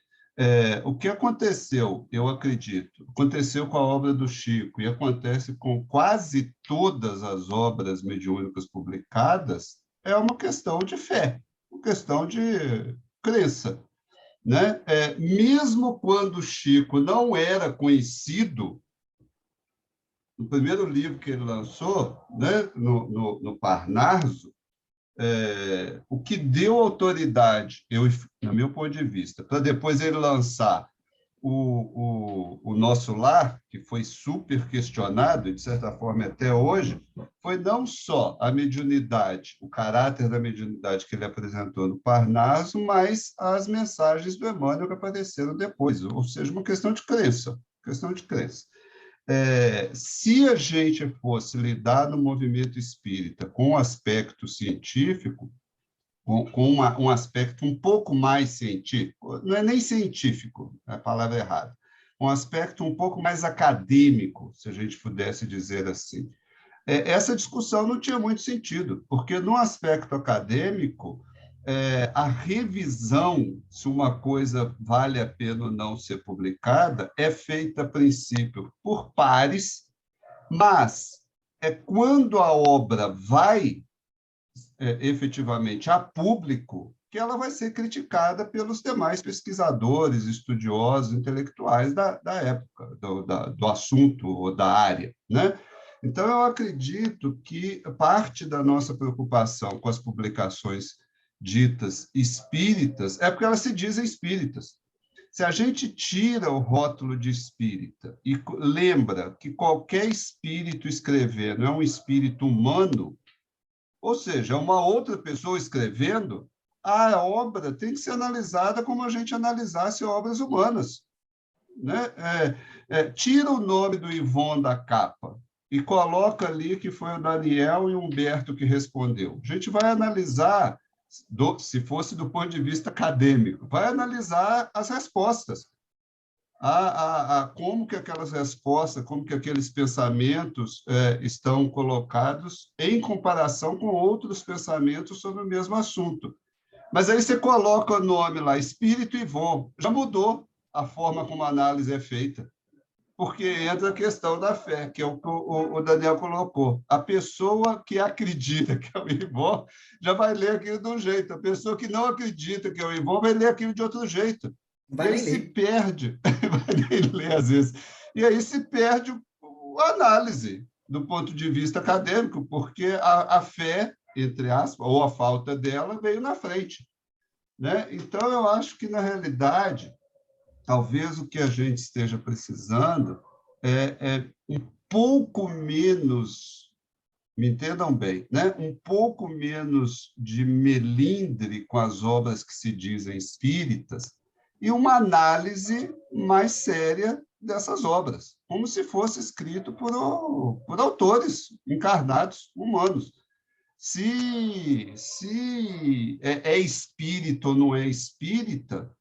O que aconteceu, eu acredito, aconteceu com a obra do Chico e acontece com quase todas as obras mediúnicas publicadas, é uma questão de fé, uma questão de crença, né? Mesmo quando o Chico não era conhecido, no primeiro livro que ele lançou, né, no Parnaso, o que deu autoridade, no meu ponto de vista, para depois ele lançar o Nosso Lar, que foi super questionado, e de certa forma até hoje, foi não só a mediunidade, o caráter da mediunidade que ele apresentou no Parnaso, mas as mensagens do Emmanuel que apareceram depois, ou seja, uma questão de crença, se a gente fosse lidar no movimento espírita com o aspecto científico, com um aspecto um pouco mais científico, não é nem científico, é a palavra errada, um aspecto um pouco mais acadêmico, se a gente pudesse dizer assim. Essa discussão não tinha muito sentido, porque no aspecto acadêmico, a revisão, se uma coisa vale a pena ou não ser publicada, é feita, a princípio, por pares, mas quando a obra vai efetivamente a público que ela vai ser criticada pelos demais pesquisadores, estudiosos, intelectuais da época, do assunto ou da área, né? Então, eu acredito que parte da nossa preocupação com as publicações ditas espíritas é porque elas se dizem espíritas. Se a gente tira o rótulo de espírita e lembra que qualquer espírito escrevendo é um espírito humano, ou seja, uma outra pessoa escrevendo, a obra tem que ser analisada como a gente analisasse obras humanas, né? Tira o nome do Ivon da capa e coloca ali que foi o Daniel e o Humberto que respondeu. A gente vai analisar, se fosse do ponto de vista acadêmico, vai analisar as respostas. Como que aquelas respostas, como que aqueles pensamentos estão colocados em comparação com outros pensamentos sobre o mesmo assunto. Mas aí você coloca o nome lá, Espírito Ivon, já mudou a forma como a análise é feita, porque entra a questão da fé, que é o que o Daniel colocou. A pessoa que acredita que é o Ivon já vai ler aquilo de um jeito, a pessoa que não acredita que é o Ivon vai ler aquilo de outro jeito. E aí se perde, vai nem ler às vezes, e aí se perde a análise do ponto de vista acadêmico, porque a fé, entre aspas, ou a falta dela, veio na frente, né? Então, eu acho que, na realidade, talvez o que a gente esteja precisando é um pouco menos, me entendam bem, né? Um pouco menos de melindre com as obras que se dizem espíritas, e uma análise mais séria dessas obras, como se fosse escrito por autores encarnados, humanos. Se é espírita ou não é espírita,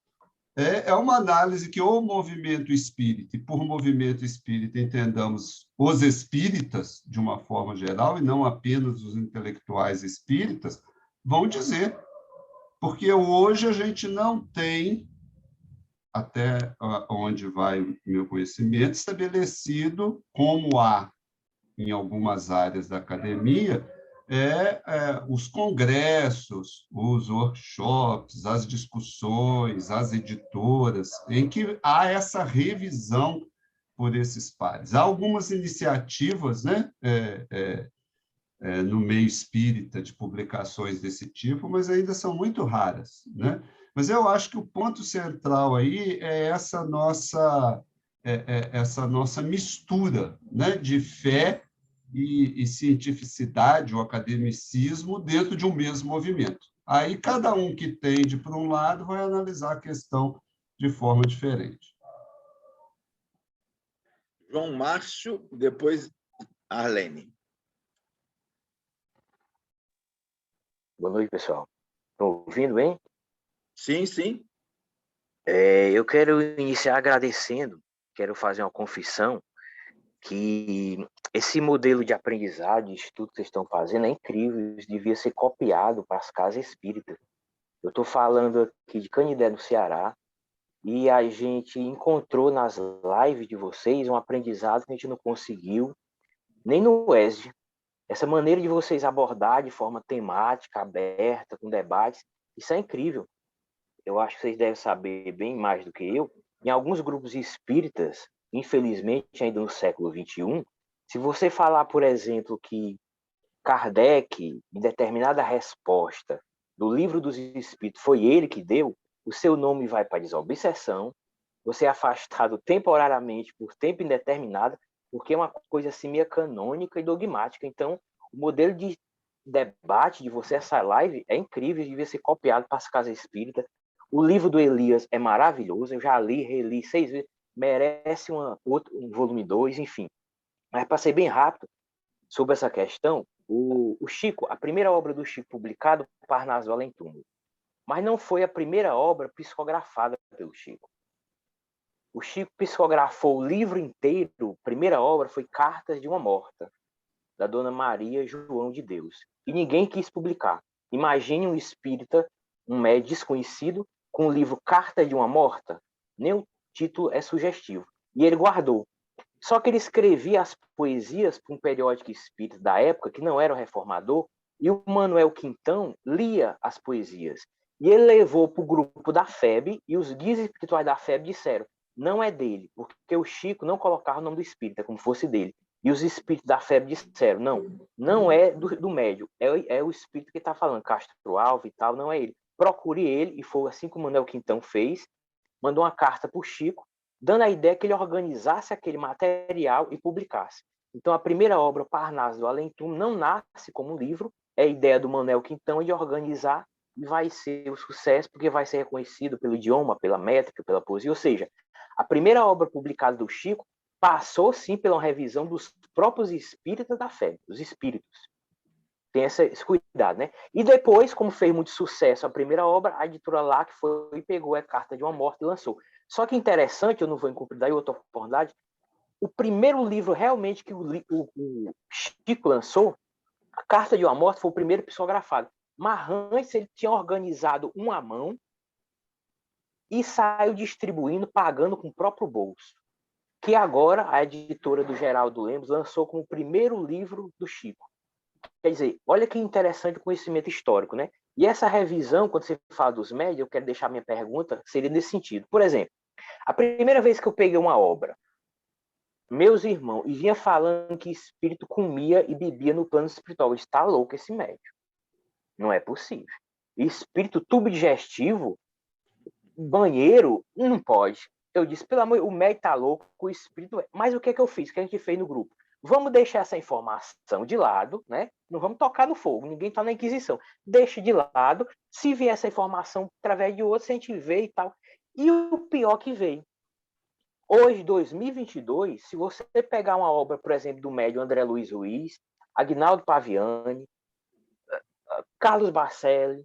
é uma análise que o movimento espírita, e por movimento espírita entendamos os espíritas, de uma forma geral, e não apenas os intelectuais espíritas, vão dizer. Porque hoje a gente não tem, até onde vai o meu conhecimento, estabelecido, como há em algumas áreas da academia, os congressos, os workshops, as discussões, as editoras, em que há essa revisão por esses pares. Há algumas iniciativas, né, no meio espírita de publicações desse tipo, mas ainda são muito raras, né? Mas eu acho que o ponto central aí é essa nossa mistura, né, de fé e cientificidade, o academicismo, dentro de um mesmo movimento. Aí, cada um que tende para um lado vai analisar a questão de forma diferente. João Márcio, depois Arlene. Boa noite, pessoal. Estão ouvindo bem? Sim, sim. Eu quero iniciar agradecendo, quero fazer uma confissão, que esse modelo de aprendizagem, de estudo que vocês estão fazendo é incrível, isso devia ser copiado para as casas espíritas. Eu estou falando aqui de Canindé, no Ceará, e a gente encontrou nas lives de vocês um aprendizado que a gente não conseguiu, nem no ESD. Essa maneira de vocês abordar de forma temática, aberta, com debates, isso é incrível. Eu acho que vocês devem saber bem mais do que eu. Em alguns grupos espíritas, infelizmente, ainda no século XXI, se você falar, por exemplo, que Kardec, em determinada resposta do Livro dos Espíritos, foi ele que deu, o seu nome vai para a desobsessão, você é afastado temporariamente por tempo indeterminado, porque é uma coisa assim meio canônica e dogmática. Então, o modelo de debate de você, essa live, é incrível, devia ser copiado para as casas espíritas. O livro do Elias é maravilhoso, eu já li, reli 6 vezes, merece um volume 2, enfim. Mas para ser bem rápido sobre essa questão, o Chico, a primeira obra do Chico publicada, Parnaso Além Túmulo, mas não foi a primeira obra psicografada pelo Chico. O Chico psicografou o livro inteiro, a primeira obra foi Cartas de uma Morta, da Dona Maria João de Deus. E ninguém quis publicar. Imagine um espírita, um médium desconhecido, com o livro Cartas de uma Morta, nem o título é sugestivo. E ele guardou. Só que ele escrevia as poesias para um periódico espírita da época, que não era o Reformador, e o Manuel Quintão lia as poesias. E ele levou para o grupo da FEB, e os guias espirituais da FEB disseram, não é dele, porque o Chico não colocava o nome do espírita como fosse dele. E os espíritos da FEB disseram, não é do médium, é o espírito que está falando, Castro Alves e tal, não é ele. Procure ele, e foi assim que o Manuel Quintão fez, mandou uma carta para o Chico, dando a ideia que ele organizasse aquele material e publicasse. Então, a primeira obra, Parnaso do Além Túmulo, não nasce como um livro, é a ideia do Manuel Quintão de organizar e vai ser o sucesso, porque vai ser reconhecido pelo idioma, pela métrica, pela poesia. Ou seja, a primeira obra publicada do Chico passou, sim, pela revisão dos próprios espíritas da fé, dos espíritos. Tem esse cuidado, né? E depois, como fez muito sucesso a primeira obra, a editora lá que foi e pegou a Carta de uma Morte e lançou. Só que interessante, eu não vou encobrir daí outra oportunidade, o primeiro livro realmente que o Chico lançou, a Carta de uma Morte, foi o primeiro psicografado. Mas antes ele tinha organizado um à mão e saiu distribuindo, pagando com o próprio bolso. Que agora a editora do Geraldo Lemos lançou como o primeiro livro do Chico. Quer dizer, olha que interessante o conhecimento histórico, né? E essa revisão, quando você fala dos médios, eu quero deixar minha pergunta, seria nesse sentido. Por exemplo, a primeira vez que eu peguei uma obra, meus irmãos, e vinha falando que espírito comia e bebia no plano espiritual. Está louco esse médio. Não é possível. Espírito tubo digestivo, banheiro, não pode. Eu disse, pelo amor, o médico está louco, o espírito... Mas o que é que eu fiz? O que a gente fez no grupo? Vamos deixar essa informação de lado, né? Não vamos tocar no fogo, ninguém está na Inquisição. Deixa de lado, se vier essa informação através de outros, a gente vê e tal. E o pior que veio. Hoje, 2022, se você pegar uma obra, por exemplo, do médium André Luiz Ruiz, Aguinaldo Paviani, Carlos Bacelli,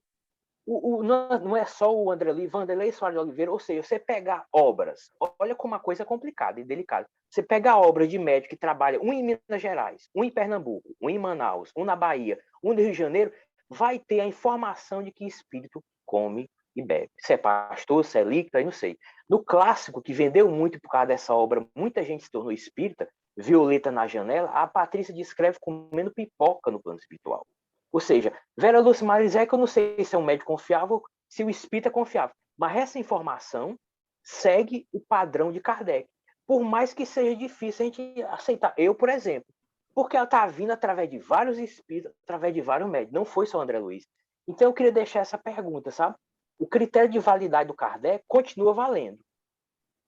não é só o André Luiz, Vanderlei Soares de Oliveira, ou seja, você pegar obras, olha como uma coisa complicada e delicada. Você pega a obra de médico que trabalha, um em Minas Gerais, um em Pernambuco, um em Manaus, um na Bahia, um no Rio de Janeiro, vai ter a informação de que espírito come e bebe. Se é pastor, se é líquido, aí não sei. No clássico, que vendeu muito por causa dessa obra, muita gente se tornou espírita, Violeta na Janela, a Patrícia descreve comendo pipoca no plano espiritual. Ou seja, Vera Lúcia Marizek, eu não sei se é um médico confiável, se o espírito é confiável, mas essa informação segue o padrão de Kardec. Por mais que seja difícil a gente aceitar. Eu, por exemplo, porque ela está vindo através de vários espíritos, através de vários médicos, não foi só o André Luiz. Então, eu queria deixar essa pergunta, sabe? O critério de validade do Kardec continua valendo.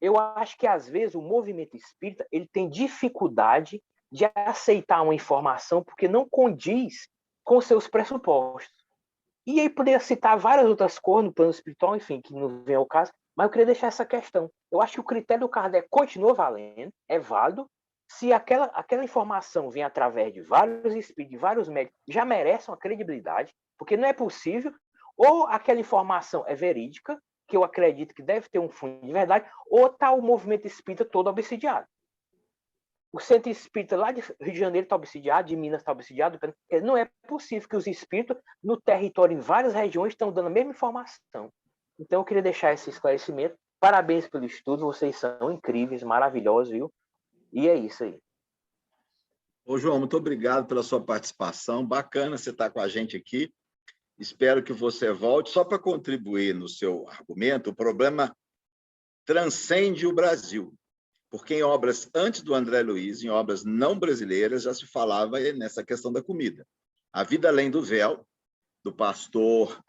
Eu acho que, às vezes, o movimento espírita ele tem dificuldade de aceitar uma informação porque não condiz com seus pressupostos. E aí poderia citar várias outras coisas no plano espiritual, enfim, que não vem ao caso, mas eu queria deixar essa questão. Eu acho que o critério do Kardec continua valendo, é válido, se aquela informação vem através de vários espíritos, de vários médicos, já merece uma credibilidade, porque não é possível, ou aquela informação é verídica, que eu acredito que deve ter um fundo de verdade, ou está o movimento espírita todo obsidiado. O centro espírita lá de Rio de Janeiro está obsidiado, de Minas está obsidiado. Não é possível que os espíritos, no território, em várias regiões, estão dando a mesma informação. Então, eu queria deixar esse esclarecimento. Parabéns pelo estudo, vocês são incríveis, maravilhosos, viu? E é isso aí. Ô, João, muito obrigado pela sua participação. Bacana você estar com a gente aqui. Espero que você volte. Só para contribuir no seu argumento, o problema transcende o Brasil. Porque em obras antes do André Luiz, em obras não brasileiras, já se falava nessa questão da comida. A Vida Além do Véu, do pastor,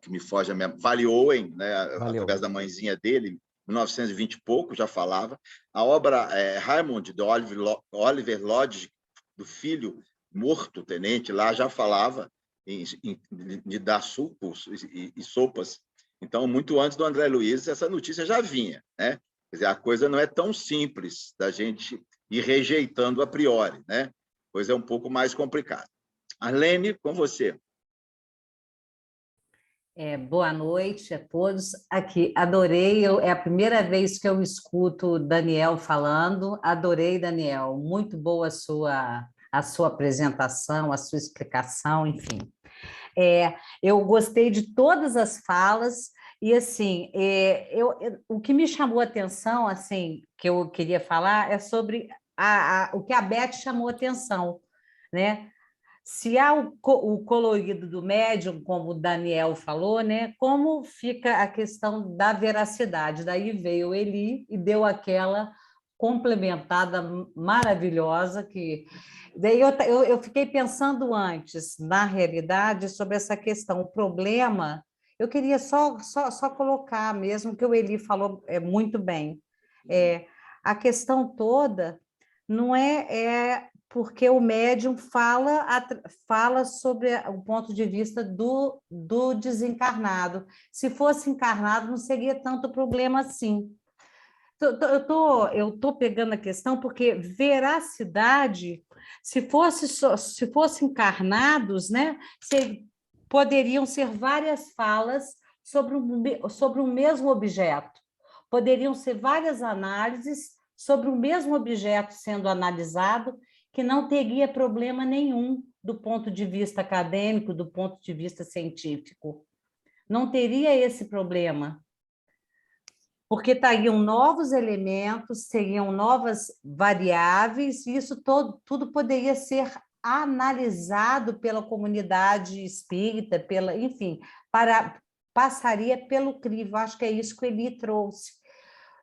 que me foge a memória, Vale Owen, né, através da mãezinha dele, 1920 e pouco, já falava. A obra Raymond, de Oliver Lodge, do filho morto, tenente, lá já falava de dar sucos e sopas. Então, muito antes do André Luiz, essa notícia já vinha, né? Quer dizer, a coisa não é tão simples da gente ir rejeitando a priori, né? A coisa é um pouco mais complicada. Arlene, com você. Boa noite a todos. Aqui, adorei, é a primeira vez que eu escuto o Daniel falando. Adorei, Daniel. Muito boa a sua apresentação, a sua explicação, enfim. Eu gostei de todas as falas. E, assim, o que me chamou a atenção, assim, que eu queria falar, é sobre o que a Beth chamou a atenção, né? Se há o colorido do médium, como o Daniel falou, né? Como fica a questão da veracidade? Daí veio Eli e deu aquela complementada maravilhosa que... Daí eu fiquei pensando antes, na realidade, sobre essa questão. O problema... Eu queria só colocar mesmo que o Eli falou muito bem. A questão toda não é porque o médium fala sobre o ponto de vista do desencarnado. Se fosse encarnado, não seria tanto problema assim. Eu tô pegando a questão porque veracidade, se fosse encarnados, né, poderiam ser várias falas sobre o mesmo objeto. Poderiam ser várias análises sobre o mesmo objeto sendo analisado, que não teria problema nenhum do ponto de vista acadêmico, do ponto de vista científico. Não teria esse problema. Porque estariam novos elementos, seriam novas variáveis, e isso tudo poderia ser analisado pela comunidade espírita, enfim, passaria pelo crivo. Acho que é isso que o Eli trouxe.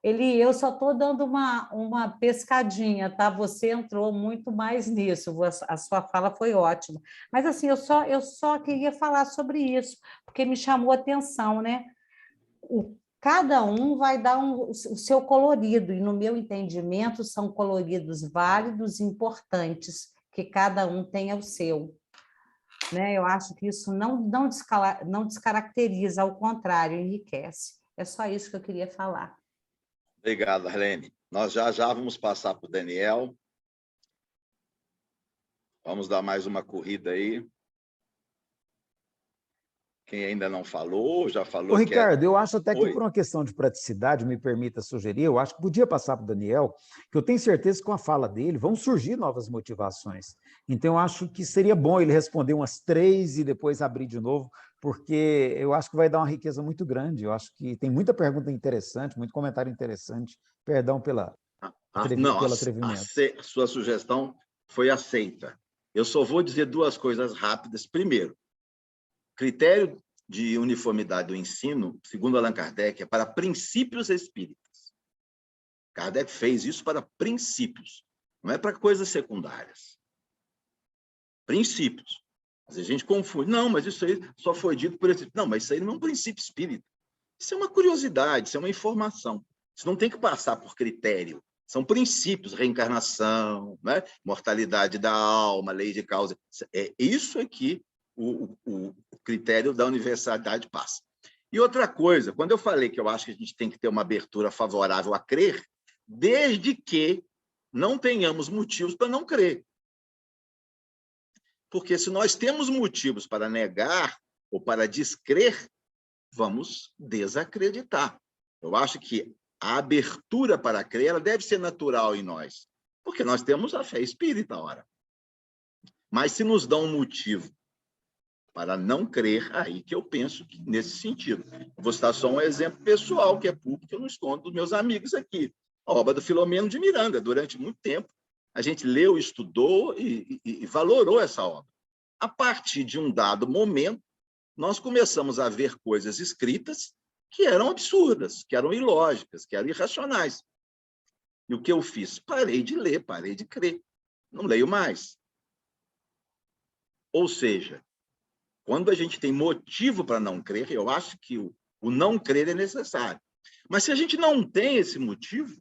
Eu só estou dando uma pescadinha, tá? Você entrou muito mais nisso, a sua fala foi ótima. Mas, assim, eu só queria falar sobre isso, porque me chamou a atenção, né? Cada um vai dar o seu colorido, e, no meu entendimento, são coloridos válidos e importantes, que cada um tenha o seu. Né? Eu acho que isso não descaracteriza, ao contrário, enriquece. É só isso que eu queria falar. Obrigado, Arlene. Nós já vamos passar para o Daniel. Vamos dar mais uma corrida aí. Quem ainda não falou, já falou. Ô, Ricardo, eu acho até que por uma questão de praticidade, me permita sugerir, eu acho que podia passar para o Daniel, que eu tenho certeza que com a fala dele vão surgir novas motivações. Então, eu acho que seria bom ele responder umas 3 e depois abrir de novo, porque eu acho que vai dar uma riqueza muito grande. Eu acho que tem muita pergunta interessante, muito comentário interessante. Perdão pelo atrevimento. A sua sugestão foi aceita. Eu só vou dizer duas coisas rápidas. Primeiro, critério de uniformidade do ensino, segundo Allan Kardec, é para princípios espíritas. Kardec fez isso para princípios, não é para coisas secundárias. Princípios. Às vezes a gente confunde. Não, mas isso aí só foi dito por esse... Não, mas isso aí não é um princípio espírita. Isso é uma curiosidade, isso é uma informação. Isso não tem que passar por critério. São princípios, reencarnação, né? Mortalidade da alma, lei de causa. É isso aqui o critério da universalidade passa. E outra coisa, quando eu falei que eu acho que a gente tem que ter uma abertura favorável a crer, desde que não tenhamos motivos para não crer. Porque se nós temos motivos para negar ou para descrer, vamos desacreditar. Eu acho que a abertura para crer ela deve ser natural em nós, porque nós temos a fé espírita, ora. Mas se nos dão um motivo para não crer, aí que eu penso que nesse sentido. Vou citar só um exemplo pessoal, que é público, eu não escondo dos meus amigos aqui. A obra do Filomeno de Miranda, durante muito tempo, a gente leu, estudou e valorou essa obra. A partir de um dado momento, nós começamos a ver coisas escritas que eram absurdas, que eram ilógicas, que eram irracionais. E o que eu fiz? Parei de ler, parei de crer. Não leio mais. Ou seja, quando a gente tem motivo para não crer, eu acho que o não crer é necessário. Mas se a gente não tem esse motivo,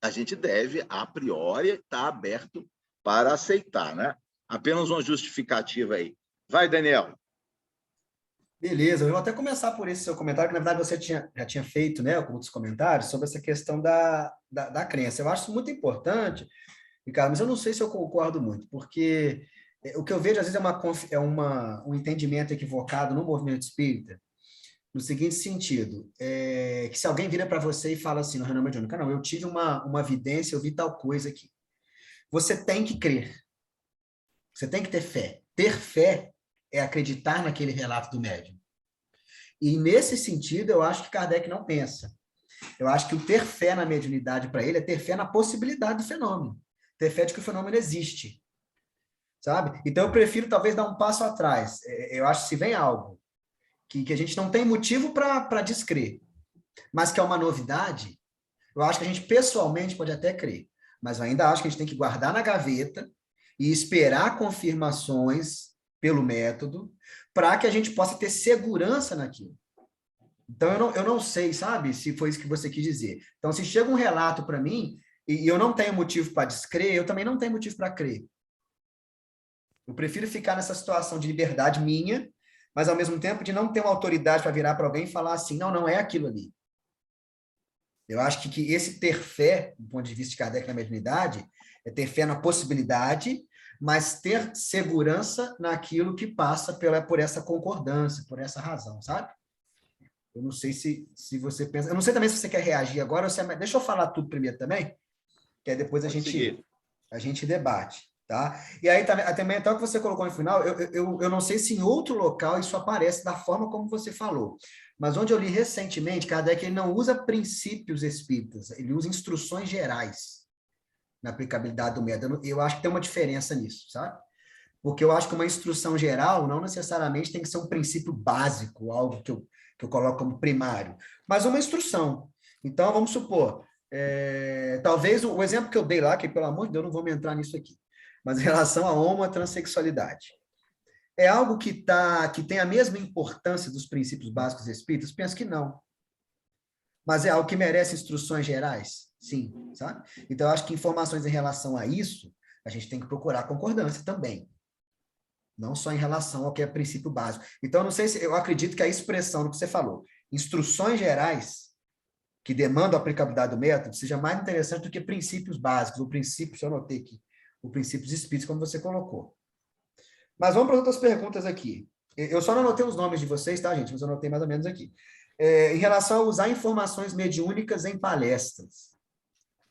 a gente deve, a priori, estar aberto para aceitar, né? Apenas uma justificativa aí. Vai, Daniel. Beleza, eu vou até começar por esse seu comentário, que na verdade você já tinha feito, né, outros comentários sobre essa questão da crença. Eu acho isso muito importante, Ricardo, mas eu não sei se eu concordo muito, porque o que eu vejo às vezes um entendimento equivocado no movimento espírita, no seguinte sentido, que se alguém vira para você e fala assim, no Renan Mediúnica, não, eu tive uma vidência, eu vi tal coisa aqui. Você tem que crer. Você tem que ter fé. Ter fé é acreditar naquele relato do médium. E nesse sentido, eu acho que Kardec não pensa. Eu acho que o ter fé na mediunidade para ele é ter fé na possibilidade do fenômeno. Ter fé de que o fenômeno existe. Sabe? Então, eu prefiro talvez dar um passo atrás. Eu acho que se vem algo que a gente não tem motivo para descrer, mas que é uma novidade, eu acho que a gente pessoalmente pode até crer. Mas eu ainda acho que a gente tem que guardar na gaveta e esperar confirmações pelo método, para que a gente possa ter segurança naquilo. Então, eu não sei, sabe, se foi isso que você quis dizer. Então, se chega um relato para mim, e eu não tenho motivo para descrer, eu também não tenho motivo para crer. Eu prefiro ficar nessa situação de liberdade minha, mas, ao mesmo tempo, de não ter uma autoridade para virar para alguém e falar assim, não é aquilo ali. Eu acho que esse ter fé, do ponto de vista de Kardec na mediunidade, é ter fé na possibilidade, mas ter segurança naquilo que passa por essa concordância, por essa razão, sabe? Eu não sei se você pensa... Eu não sei também se você quer reagir agora, deixa eu falar tudo primeiro também, que aí depois a gente debate, tá? E aí também, até o que você colocou no final, eu não sei se em outro local isso aparece da forma como você falou, mas onde eu li recentemente, Kardec ele não usa princípios espíritas, ele usa instruções gerais na aplicabilidade do método. Eu acho que tem uma diferença nisso, sabe? Porque eu acho que uma instrução geral não necessariamente tem que ser um princípio básico, algo que eu coloco como primário, mas uma instrução. Então, vamos supor, talvez o exemplo que eu dei lá, que pelo amor de Deus, não vou me entrar nisso aqui, mas em relação à homotransexualidade. É algo que tem a mesma importância dos princípios básicos espíritas? Penso que não. Mas é algo que merece instruções gerais? Sim, sabe? Então, eu acho que informações em relação a isso, a gente tem que procurar concordância também. Não só em relação ao que é princípio básico. Então, não sei se eu acredito que a expressão do que você falou, instruções gerais que demandam a aplicabilidade do método, seja mais interessante do que princípios básicos, ou princípios, eu anotei aqui, ou princípios espíritos, como você colocou. Mas vamos para outras perguntas aqui. Eu só não anotei os nomes de vocês, tá, gente? Mas eu anotei mais ou menos aqui. Em relação a usar informações mediúnicas em palestras.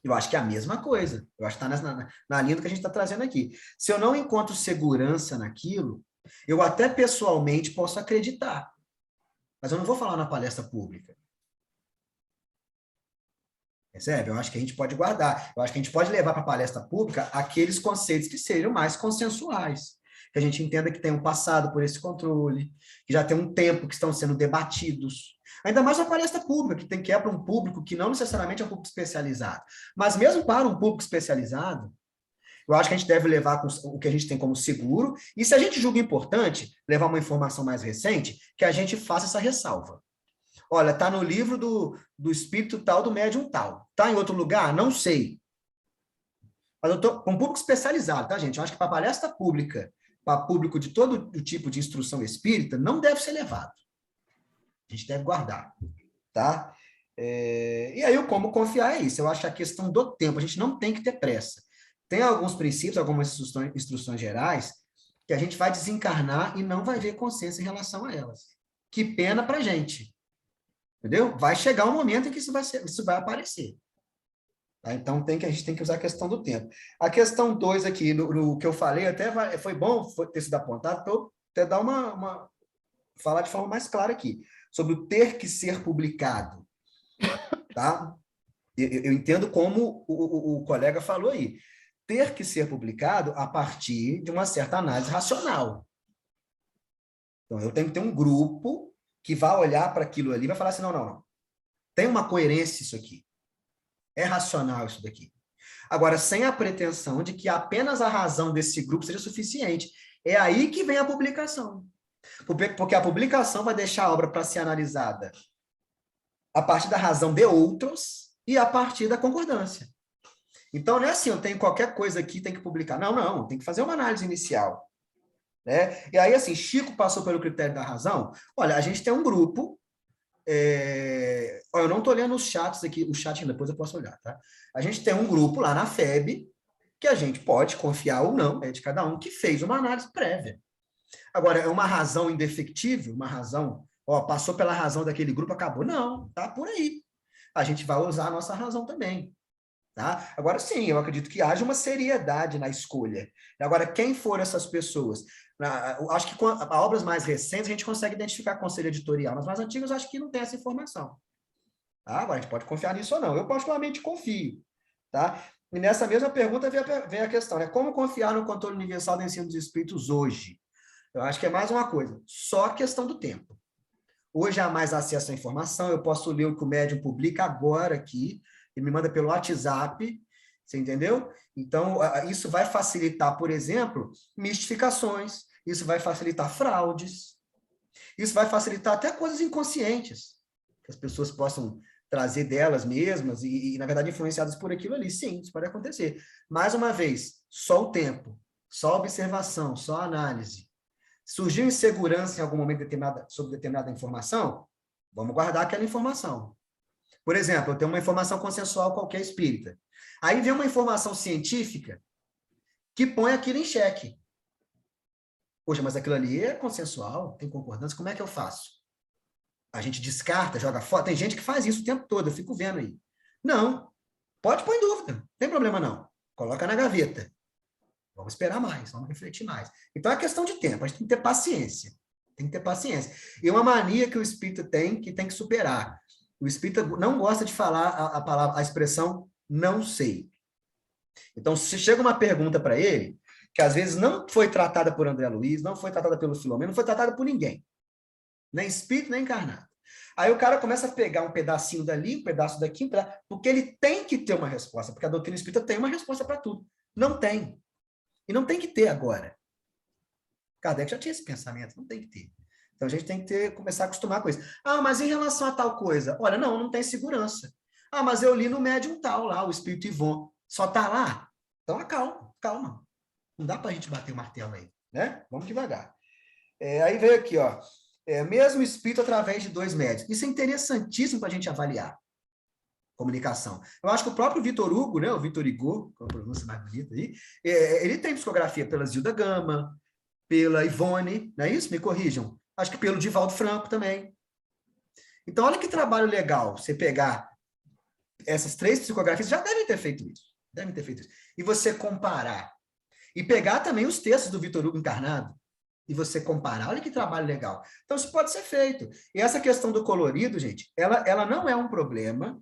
Eu acho que é a mesma coisa. Eu acho que está na linha do que a gente está trazendo aqui. Se eu não encontro segurança naquilo, eu até pessoalmente posso acreditar. Mas eu não vou falar na palestra pública. Percebe? Eu acho que a gente pode guardar. Eu acho que a gente pode levar para a palestra pública aqueles conceitos que sejam mais consensuais. Que a gente entenda que tem um passado por esse controle, que já tem um tempo que estão sendo debatidos. Ainda mais a palestra pública, que é para um público que não necessariamente é um público especializado. Mas mesmo para um público especializado, eu acho que a gente deve levar o que a gente tem como seguro, e se a gente julga importante levar uma informação mais recente, que a gente faça essa ressalva. Olha, está no livro do espírito tal, do médium tal. Está em outro lugar? Não sei. Mas eu estou com um público especializado, tá, gente? Eu acho que para palestra pública, para público de todo o tipo de instrução espírita, não deve ser levado. A gente deve guardar, tá? E aí, como confiar é isso. Eu acho que a questão do tempo, a gente não tem que ter pressa. Tem alguns princípios, algumas instruções gerais, que a gente vai desencarnar e não vai ver consciência em relação a elas. Que pena para a gente. Entendeu? Vai chegar um momento em que isso vai aparecer. Tá? Então, a gente tem que usar a questão do tempo. A questão 2 aqui, no que eu falei, até foi bom ter sido apontado, para eu até dar falar de forma mais clara aqui, sobre o ter que ser publicado. Tá? Eu entendo como o colega falou aí. Ter que ser publicado a partir de uma certa análise racional. Então, eu tenho que ter um grupo que vai olhar para aquilo ali e vai falar assim, não. Tem uma coerência isso aqui. É racional isso daqui. Agora, sem a pretensão de que apenas a razão desse grupo seja suficiente. É aí que vem a publicação. Porque a publicação vai deixar a obra para ser analisada a partir da razão de outros e a partir da concordância. Então, não é assim, eu tenho qualquer coisa aqui, tem que publicar. Não, tem que fazer uma análise inicial. Né? E aí, assim, Chico passou pelo critério da razão. Olha, a gente tem um grupo, eu não estou lendo os chats aqui, o chat depois eu posso olhar, tá? A gente tem um grupo lá na FEB, que a gente pode confiar ou não, é de cada um, que fez uma análise prévia. Agora, é uma razão indefectível, uma razão, passou pela razão daquele grupo, acabou. Não, tá por aí. A gente vai usar a nossa razão também. Tá? Agora, sim, eu acredito que haja uma seriedade na escolha. Agora, quem foram essas pessoas? Acho que com obras mais recentes a gente consegue identificar conselho editorial, nas mais antigas eu acho que não tem essa informação. Tá? Agora, a gente pode confiar nisso ou não. Eu particularmente confio. Tá? E nessa mesma pergunta vem a questão, né? Como confiar no controle universal do ensino dos espíritos hoje? Eu acho que é mais uma coisa, só questão do tempo. Hoje há mais acesso à informação, eu posso ler o que o médium publica agora aqui, ele me manda pelo WhatsApp, você entendeu? Então, isso vai facilitar, por exemplo, mistificações, isso vai facilitar fraudes, isso vai facilitar até coisas inconscientes, que as pessoas possam trazer delas mesmas e, na verdade, influenciadas por aquilo ali. Sim, isso pode acontecer. Mais uma vez, só o tempo, só a observação, só a análise. Surgiu insegurança em algum momento sobre determinada informação, vamos guardar aquela informação. Por exemplo, eu tenho uma informação consensual qualquer espírita. Aí vem uma informação científica que põe aquilo em xeque. Poxa, mas aquilo ali é consensual, tem concordância, como é que eu faço? A gente descarta, joga fora. Tem gente que faz isso o tempo todo, eu fico vendo aí. Não, pode pôr em dúvida, não tem problema não. Coloca na gaveta. Vamos esperar mais, vamos refletir mais. Então é questão de tempo, a gente tem que ter paciência. Tem que ter paciência. E uma mania que o espírita tem, que tem que superar. O espírita não gosta de falar a expressão não sei. Então, se chega uma pergunta para ele, que às vezes não foi tratada por André Luiz, não foi tratada pelo Filomeno, não foi tratada por ninguém. Nem espírito, nem encarnado. Aí o cara começa a pegar um pedacinho dali, um pedaço daqui, porque ele tem que ter uma resposta, porque a doutrina espírita tem uma resposta para tudo. Não tem. E não tem que ter agora. Kardec já tinha esse pensamento, não tem que ter. Então, a gente tem que começar a acostumar com isso. Ah, mas em relação a tal coisa? Olha, não tem segurança. Ah, mas eu li no médium tal lá, o Espírito Ivon. Só está lá? Então, calma. Não dá para a gente bater o martelo aí, né? Vamos devagar. Aí veio aqui, ó. Mesmo espírito através de 2 médios. Isso é interessantíssimo para a gente avaliar. Comunicação. Eu acho que o próprio Vitor Hugo, né? O Vitor Hugo, com a pronúncia mais bonita aí, ele tem psicografia pela Zilda Gama, pela Ivone, não é isso? Me corrijam. Acho que pelo Divaldo Franco também. Então, olha que trabalho legal você pegar essas 3 psicografias, já devem ter feito isso. E você comparar. E pegar também os textos do Vitor Hugo encarnado. E você comparar. Olha que trabalho legal. Então, isso pode ser feito. E essa questão do colorido, gente, ela não é um problema.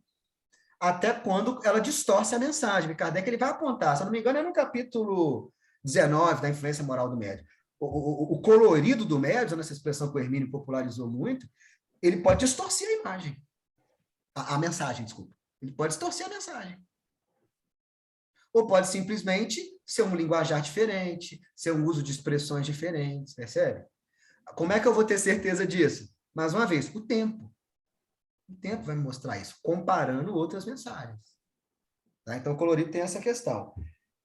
até quando ela distorce a mensagem. Kardec ele vai apontar, se eu não me engano, é no capítulo 19 da influência moral do médium. O colorido do médium, nessa expressão que o Hermínio popularizou muito, ele pode distorcer a imagem, a mensagem, desculpa. Ele pode distorcer a mensagem. Ou pode simplesmente ser um linguajar diferente, ser um uso de expressões diferentes, percebe? Como é que eu vou ter certeza disso? Mais uma vez, o tempo. O tempo vai me mostrar isso, comparando outras mensagens. Tá? Então, o colorido tem essa questão.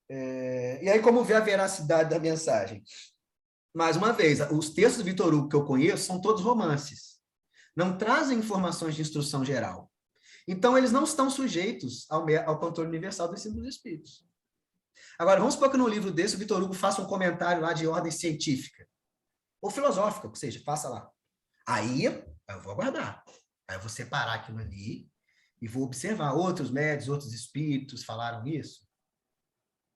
E aí, como ver a veracidade da mensagem? Mais uma vez, os textos do Vitor Hugo que eu conheço são todos romances. Não trazem informações de instrução geral. Então, eles não estão sujeitos ao controle universal do ensino dos espíritos. Agora, vamos supor que no livro desse, o Vitor Hugo faça um comentário lá de ordem científica, ou filosófica, ou seja, faça lá. Aí, eu vou aguardar. Aí eu vou separar aquilo ali e vou observar. Outros médios, outros espíritos falaram isso.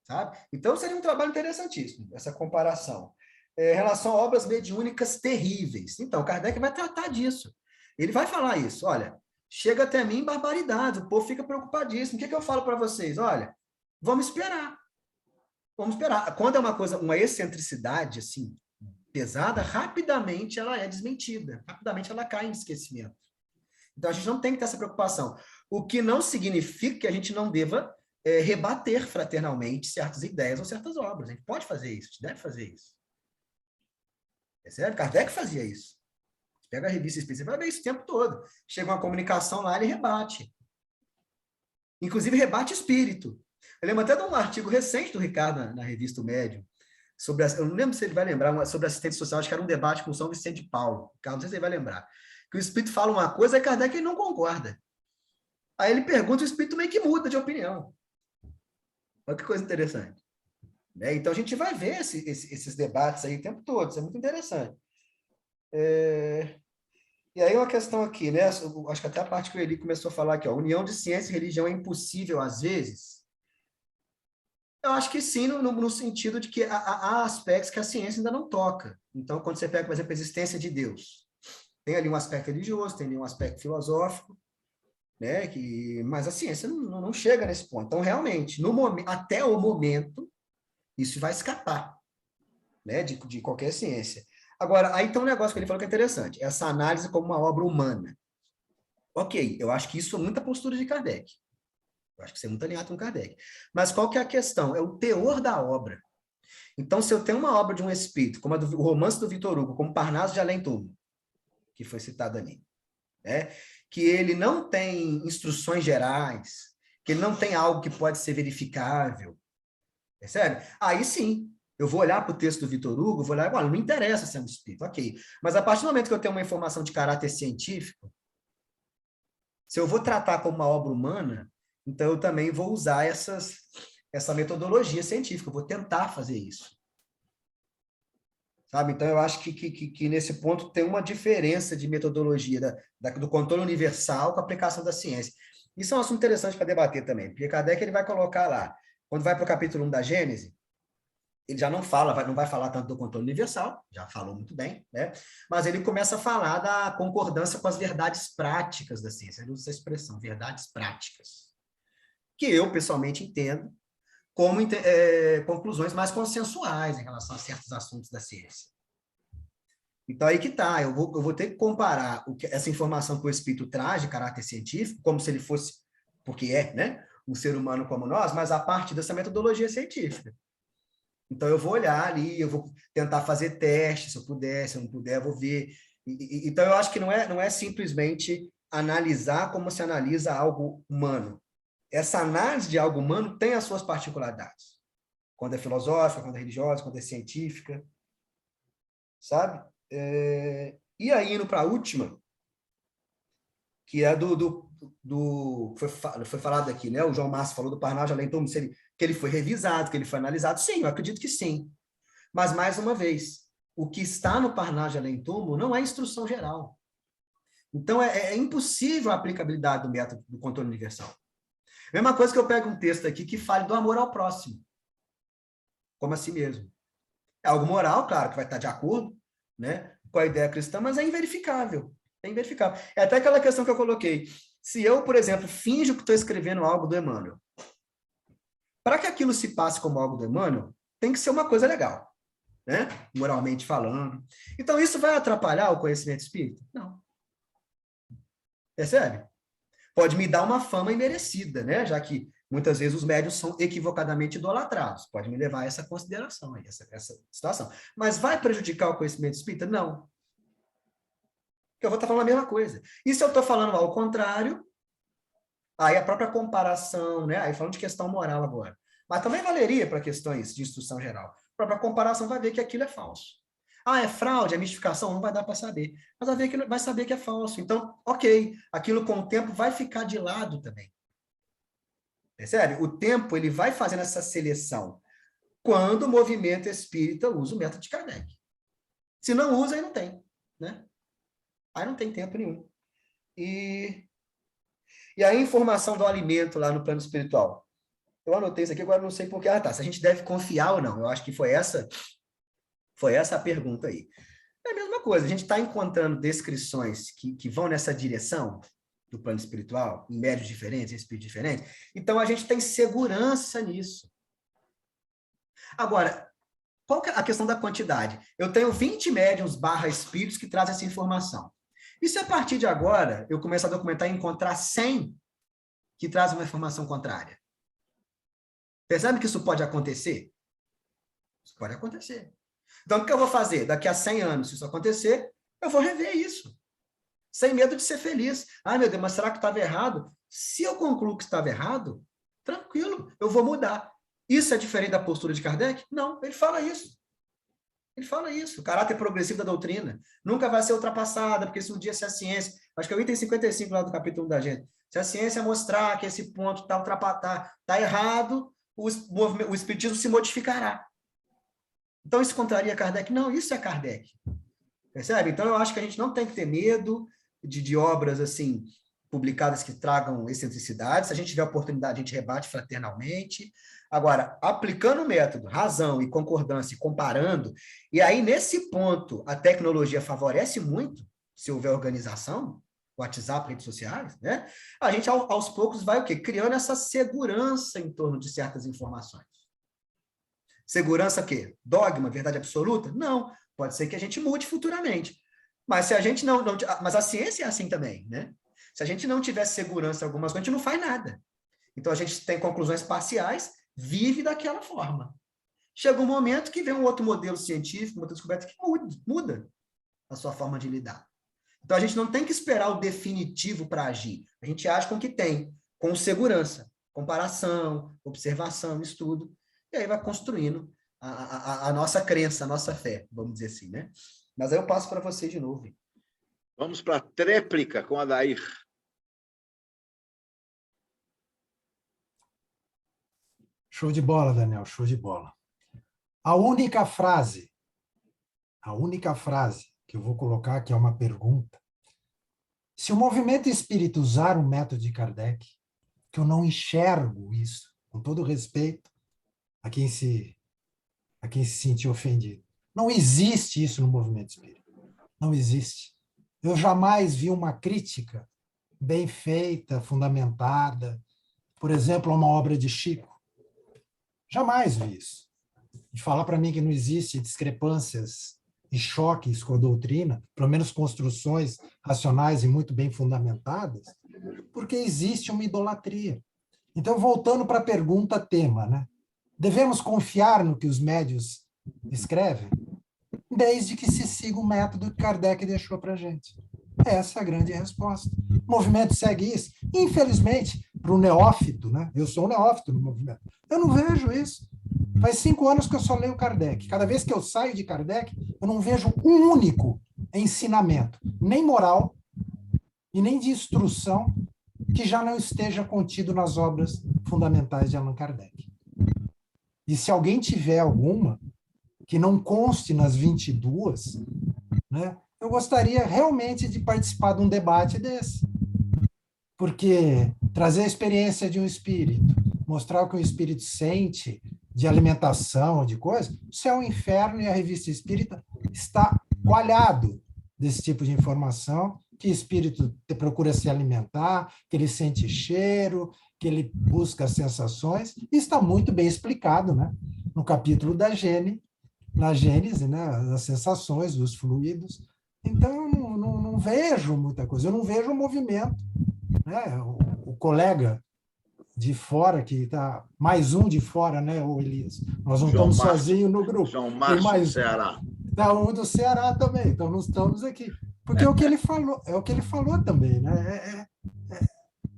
Sabe? Então, seria um trabalho interessantíssimo, essa comparação. Em relação a obras mediúnicas terríveis. Então, Kardec vai tratar disso. Ele vai falar isso. Olha, chega até mim barbaridade, o povo fica preocupadíssimo. O que eu falo para vocês? Olha, vamos esperar. Vamos esperar. Quando é uma coisa, uma excentricidade, assim, pesada, rapidamente ela é desmentida. Rapidamente ela cai em esquecimento. Então, a gente não tem que ter essa preocupação. O que não significa que a gente não deva rebater fraternalmente certas ideias ou certas obras. A gente pode fazer isso, a gente deve fazer isso. É sério? Kardec fazia isso. Pega a revista espírita, você vai ver isso o tempo todo. Chega uma comunicação lá, ele rebate. Inclusive, rebate espírito. Eu lembro até de um artigo recente do Ricardo na revista O Médium, sobre, eu não lembro se ele vai lembrar, sobre assistente social, acho que era um debate com São Vicente de Paulo. Ricardo, não sei se ele vai lembrar. Que o espírito fala uma coisa, e Kardec ele não concorda. Aí ele pergunta, o espírito meio que muda de opinião. Olha que coisa interessante. Então, a gente vai ver esses debates aí o tempo todo, isso é muito interessante. E aí uma questão aqui, né? Acho que até a parte que o Eli começou a falar aqui, ó, união de ciência e religião é impossível às vezes. Eu acho que sim, no sentido de que há aspectos que a ciência ainda não toca. Então, quando você pega, por exemplo, a existência de Deus, tem ali um aspecto religioso, tem ali um aspecto filosófico, né? Mas a ciência não chega nesse ponto. Então, realmente, até o momento, isso vai escapar, né? De qualquer ciência. Agora, aí tem um negócio que ele falou que é interessante, essa análise como uma obra humana. Ok, eu acho que isso é muita postura de Kardec. Eu acho que isso é muito alinhado com Kardec. Mas qual que é a questão? É o teor da obra. Então, se eu tenho uma obra de um espírito, como o romance do Vitor Hugo, como Parnaso de Além-Túmulo, que foi citado ali, né? Que ele não tem instruções gerais, que ele não tem algo que pode ser verificável, percebe? Aí sim, eu vou olhar para o texto do Vitor Hugo, vou olhar, olha, não me interessa ser um espírito, ok. Mas a partir do momento que eu tenho uma informação de caráter científico, se eu vou tratar como uma obra humana, então eu também vou usar essa metodologia científica, eu vou tentar fazer isso. Sabe? Então, eu acho que nesse ponto tem uma diferença de metodologia do controle universal com a aplicação da ciência. Isso é um assunto interessante para debater também, porque Kardec ele vai colocar lá, quando vai para o capítulo 1 da Gênese, ele já não vai falar tanto do controle universal, já falou muito bem, né? Mas ele começa a falar da concordância com as verdades práticas da ciência. Ele usa essa expressão, verdades práticas, que eu, pessoalmente, entendo como conclusões mais consensuais em relação a certos assuntos da ciência. Então, aí que está, eu vou ter que comparar essa informação que o espírito traz de caráter científico, como se ele fosse, porque né, um ser humano como nós, mas a partir dessa metodologia científica. Então, eu vou olhar ali, eu vou tentar fazer testes, se eu puder, se eu não puder, eu vou ver. Então, eu acho que não é simplesmente analisar como se analisa algo humano. Essa análise de algo humano tem as suas particularidades. Quando é filosófica, quando é religiosa, quando é científica. Sabe? E aí, indo para a última, que é foi falado aqui, né? O João Márcio falou do Parnaso de Além-Túmulo, que ele foi revisado, que ele foi analisado. Sim, eu acredito que sim. Mas, mais uma vez, o que está no Parnaso de Além-Túmulo não é instrução geral. Então, é impossível a aplicabilidade do método do controle universal. Mesma coisa que eu pego um texto aqui que fale do amor ao próximo, como a si mesmo. É algo moral, claro, que vai estar de acordo, né, com a ideia cristã, mas é inverificável. É inverificável. É até aquela questão que eu coloquei. Se eu, por exemplo, finjo que estou escrevendo algo do Emmanuel, para que aquilo se passe como algo do Emmanuel, tem que ser uma coisa legal, né? Moralmente falando. Então, isso vai atrapalhar o conhecimento espírita? Não. Percebe? Pode me dar uma fama imerecida, né? Já que muitas vezes os médiuns são equivocadamente idolatrados. Pode me levar a essa consideração, aí, essa situação. Mas vai prejudicar o conhecimento espírita? Não. Porque eu vou estar falando a mesma coisa. E se eu estou falando ao contrário, aí a própria comparação, né? Aí falando de questão moral agora. Mas também valeria para questões de instrução geral. A própria comparação vai ver que aquilo é falso. Ah, é fraude, é mistificação? Não vai dar para saber. Mas vai saber que é falso. Então, ok, aquilo com o tempo vai ficar de lado também. Percebe? O tempo ele vai fazendo essa seleção quando o movimento espírita usa o método de Kardec. Se não usa, aí não tem, né? Aí não tem tempo nenhum. E a informação do alimento lá no plano espiritual. Eu anotei isso aqui, agora não sei por que. Ah, tá. Se a gente deve confiar ou não. Eu acho que foi essa a pergunta aí. É a mesma coisa. A gente está encontrando descrições que vão nessa direção do plano espiritual, em médios diferentes, em espíritos diferentes. Então, a gente tem segurança nisso. Agora, qual que é a questão da quantidade? Eu tenho 20 médiuns / espíritos que trazem essa informação. E se a partir de agora eu começar a documentar e encontrar 100 que trazem uma informação contrária? Percebe que isso pode acontecer? Isso pode acontecer. Então, o que eu vou fazer? Daqui a 100 anos, se isso acontecer, eu vou rever isso. Sem medo de ser feliz. Ai, meu Deus, mas será que estava errado? Se eu concluo que estava errado, tranquilo, eu vou mudar. Isso é diferente da postura de Kardec? Não, ele fala isso. Ele fala isso. O caráter progressivo da doutrina nunca vai ser ultrapassada, porque se um dia se a ciência... Acho que é o item 55 lá do capítulo 1 da gente. Se a ciência mostrar que esse ponto está errado, o espiritismo se modificará. Então, isso contraria Kardec? Não, isso é Kardec. Percebe? Então, eu acho que a gente não tem que ter medo de obras assim publicadas que tragam excentricidades. Se a gente tiver oportunidade, a gente rebate fraternalmente. Agora, aplicando o método, razão e concordância, e comparando, e aí, nesse ponto, a tecnologia favorece muito, se houver organização, WhatsApp, redes sociais, né? A gente, aos poucos, vai o quê? Criando essa segurança em torno de certas informações. Segurança o quê? Dogma, verdade absoluta? Não. Pode ser que a gente mude futuramente. Mas se a gente não mas a ciência é assim também, né? Se a gente não tiver segurança em algumas coisas, a gente não faz nada. Então a gente tem conclusões parciais, vive daquela forma. Chega um momento que vem um outro modelo científico, uma outra descoberta que muda a sua forma de lidar. Então a gente não tem que esperar o definitivo para agir. A gente age com o que tem, com segurança, comparação, observação, estudo, e aí vai construindo a nossa crença, a nossa fé, vamos dizer assim, né? Mas aí eu passo para vocês de novo. Vamos para a tréplica com a Adair. Show de bola, Daniel, show de bola. A única frase que eu vou colocar, que é uma pergunta, se o movimento espírita usar o método de Kardec, que eu não enxergo isso, com todo respeito a quem se sentiu ofendido. Não existe isso no movimento espírita. Não existe. Eu jamais vi uma crítica bem feita, fundamentada, por exemplo, a uma obra de Chico. Jamais vi isso. De falar para mim que não existe discrepâncias e choques com a doutrina, pelo menos construções racionais e muito bem fundamentadas, porque existe uma idolatria. Então, voltando para a pergunta tema, né? Devemos confiar no que os médios escrevem, desde que se siga o método que Kardec deixou para a gente. Essa é a grande resposta. O movimento segue isso. Infelizmente, para o neófito, né? Eu sou um neófito no movimento. Eu não vejo isso. Faz 5 anos que eu só leio Kardec. Cada vez que eu saio de Kardec, eu não vejo um único ensinamento, nem moral e nem de instrução, que já não esteja contido nas obras fundamentais de Allan Kardec. E se alguém tiver alguma que não conste nas 22, né, eu gostaria realmente de participar de um debate desse. Porque trazer a experiência de um espírito, mostrar o que o espírito sente, de alimentação, de coisa, o Céu e o Inferno e a Revista Espírita está coalhado desse tipo de informação que espírito procura se alimentar, que ele sente cheiro, que ele busca sensações, e está muito bem explicado, né? No capítulo da na Gênese, né? As sensações, os fluidos. Então, eu não vejo muita coisa, eu não vejo o movimento, né? O colega de fora, que está mais um de fora, né, o Elias? Nós não estamos sozinhos no grupo. João Márcio do Ceará. Está um do Ceará também, então não estamos aqui. Porque é o que ele falou também, né?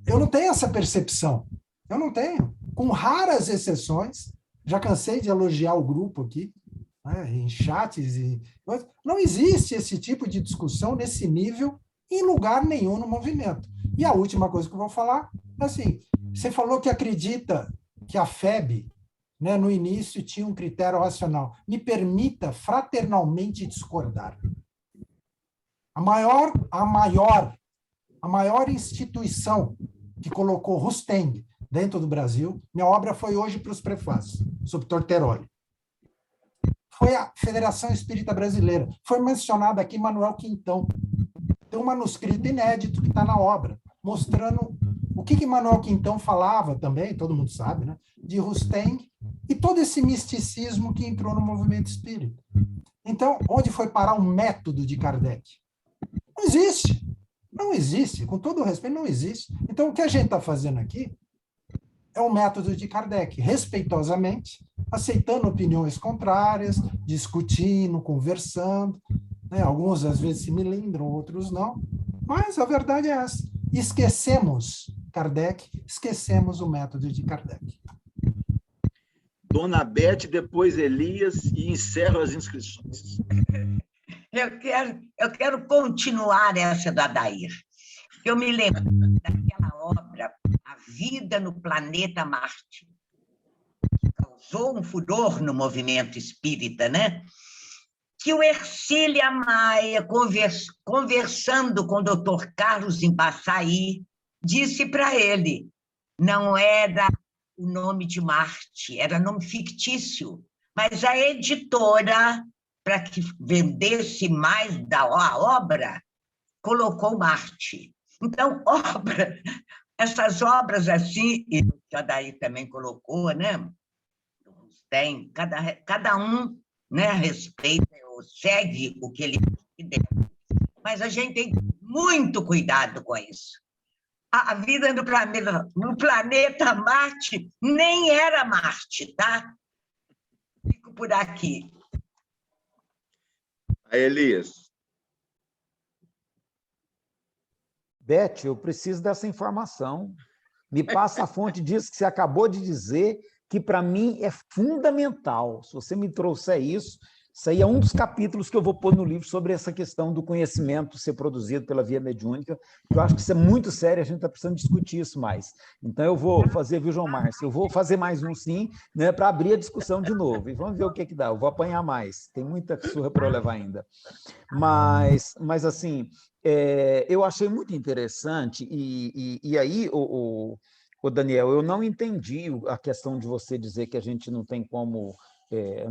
Eu não tenho essa percepção. Eu não tenho. Com raras exceções, já cansei de elogiar o grupo aqui, né, em chats, não existe esse tipo de discussão nesse nível em lugar nenhum no movimento. E a última coisa que eu vou falar é assim, você falou que acredita que a FEB, né, no início, tinha um critério racional. Me permita fraternalmente discordar. A maior instituição que colocou Rusteng dentro do Brasil, minha obra foi hoje para os prefácios, sobre Torteroli. Foi a Federação Espírita Brasileira. Foi mencionado aqui Manuel Quintão. Tem um manuscrito inédito que está na obra, mostrando o que Manuel Quintão falava também, todo mundo sabe, né, de Rusteng e todo esse misticismo que entrou no movimento espírita. Então, onde foi parar o método de Kardec? Não existe. Não existe. Com todo o respeito, não existe. Então, o que a gente está fazendo aqui é o método de Kardec, respeitosamente, aceitando opiniões contrárias, discutindo, conversando. Né? Alguns, às vezes, se melindram, outros não. Mas a verdade é essa. Esquecemos Kardec, esquecemos o método de Kardec. Dona Beth, depois Elias, e encerro as inscrições. Eu quero continuar essa do Adair. Eu me lembro daquela obra, A Vida no Planeta Marte, que causou um furor no movimento espírita, né? Que o Ercília Maia, conversando com o Dr. Carlos Embaçaí, disse para ele, não era o nome de Marte, era nome fictício, mas a editora, para que vendesse mais da obra, colocou Marte. Então, essas obras assim, e o Adair também colocou, né? Tem, cada um, né, respeita ou segue o que ele deve. Mas a gente tem muito cuidado com isso. A vida no planeta Marte nem era Marte, tá? Fico por aqui. A Elias. Beth, eu preciso dessa informação. Me passa a fonte disso que você acabou de dizer, que para mim é fundamental. Se você me trouxer isso aí é um dos capítulos que eu vou pôr no livro sobre essa questão do conhecimento ser produzido pela via mediúnica, que eu acho que isso é muito sério, a gente está precisando discutir isso mais. Então eu vou fazer, viu, João Márcio? Eu vou fazer mais um sim, né, para abrir a discussão de novo, e vamos ver o que dá. Eu vou apanhar mais, tem muita surra para eu levar ainda. Mas assim, eu achei muito interessante, e aí, o Daniel, eu não entendi a questão de você dizer que a gente não tem como...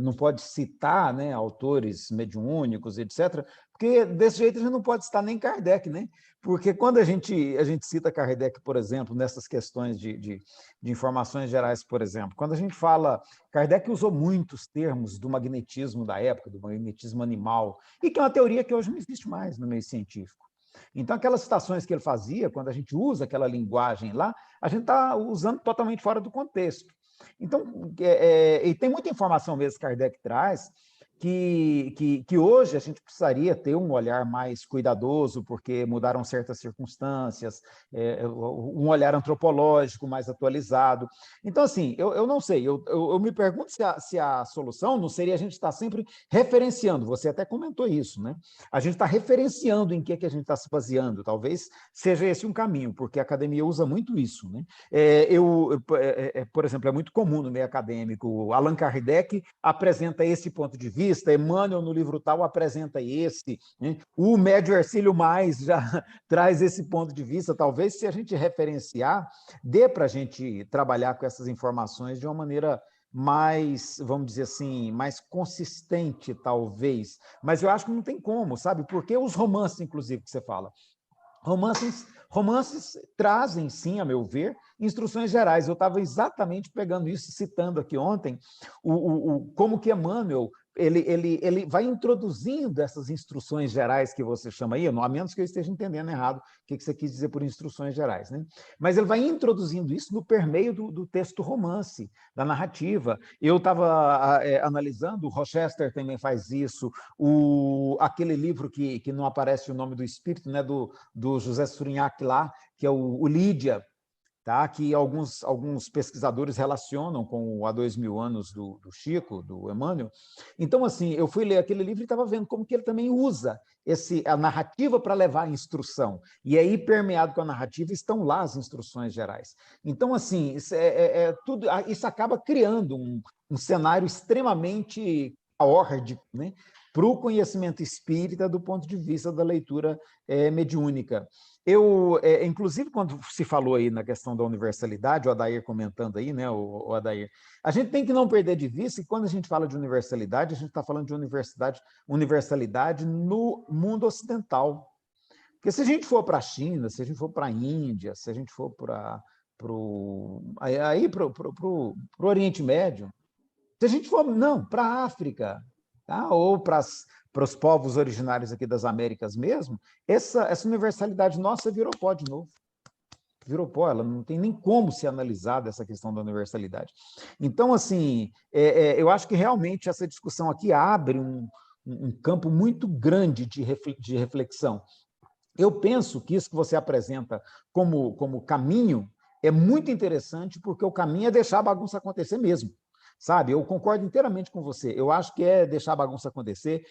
não pode citar, né, autores mediúnicos, etc., porque desse jeito a gente não pode citar nem Kardec, né? Porque quando a gente cita Kardec, por exemplo, nessas questões de informações gerais, por exemplo, quando a gente fala, Kardec usou muitos termos do magnetismo da época, do magnetismo animal, e que é uma teoria que hoje não existe mais no meio científico. Então, aquelas citações que ele fazia, quando a gente usa aquela linguagem lá, a gente está usando totalmente fora do contexto. Então, e tem muita informação mesmo que Kardec traz, que hoje a gente precisaria ter um olhar mais cuidadoso, porque mudaram certas circunstâncias, um olhar antropológico mais atualizado. Então, assim, eu não sei, eu me pergunto se a solução não seria a gente estar sempre referenciando, você até comentou isso, né? A gente está referenciando em que a gente está se baseando, talvez seja esse um caminho, porque a academia usa muito isso, né? Por exemplo, é muito comum no meio acadêmico, Allan Kardec apresenta esse ponto de vista, Emmanuel, no livro tal, apresenta esse, né? O médio Ercílio Mais já traz esse ponto de vista. Talvez, se a gente referenciar, dê para a gente trabalhar com essas informações de uma maneira mais, vamos dizer assim, mais consistente, talvez. Mas eu acho que não tem como, sabe? Porque os romances, inclusive, que você fala, Romances trazem, sim, a meu ver, instruções gerais. Eu estava exatamente pegando isso, citando aqui ontem, como que Emmanuel ele vai introduzindo essas instruções gerais que você chama aí, a menos que eu esteja entendendo errado o que você quis dizer por instruções gerais, né? Mas ele vai introduzindo isso no permeio do texto romance, da narrativa. Eu estava analisando, o Rochester também faz isso, aquele livro que não aparece o nome do espírito, né, do José Surignac lá, que é o Lídia, tá? Que alguns pesquisadores relacionam com o Há 2000 anos do Chico, do Emmanuel. Então, assim, eu fui ler aquele livro e estava vendo como que ele também usa a narrativa para levar a instrução. E aí, permeado com a narrativa, estão lá as instruções gerais. Então, assim, isso acaba criando um cenário extremamente caórdico, né, para o conhecimento espírita do ponto de vista da leitura mediúnica. Inclusive, quando se falou aí na questão da universalidade, o Adair comentando aí, né, o Adair, a gente tem que não perder de vista que quando a gente fala de universalidade, a gente está falando de universalidade no mundo ocidental. Porque se a gente for para a China, se a gente for para a Índia, se a gente for para o Oriente Médio, se a gente for, não, para a África, tá? Ou para os povos originários aqui das Américas mesmo, essa universalidade nossa virou pó de novo. Virou pó, ela não tem nem como ser analisada, essa questão da universalidade. Então, assim, eu acho que realmente essa discussão aqui abre um campo muito grande de reflexão. Eu penso que isso que você apresenta como caminho é muito interessante, porque o caminho é deixar a bagunça acontecer mesmo. Sabe, eu concordo inteiramente com você. Eu acho que é deixar a bagunça acontecer.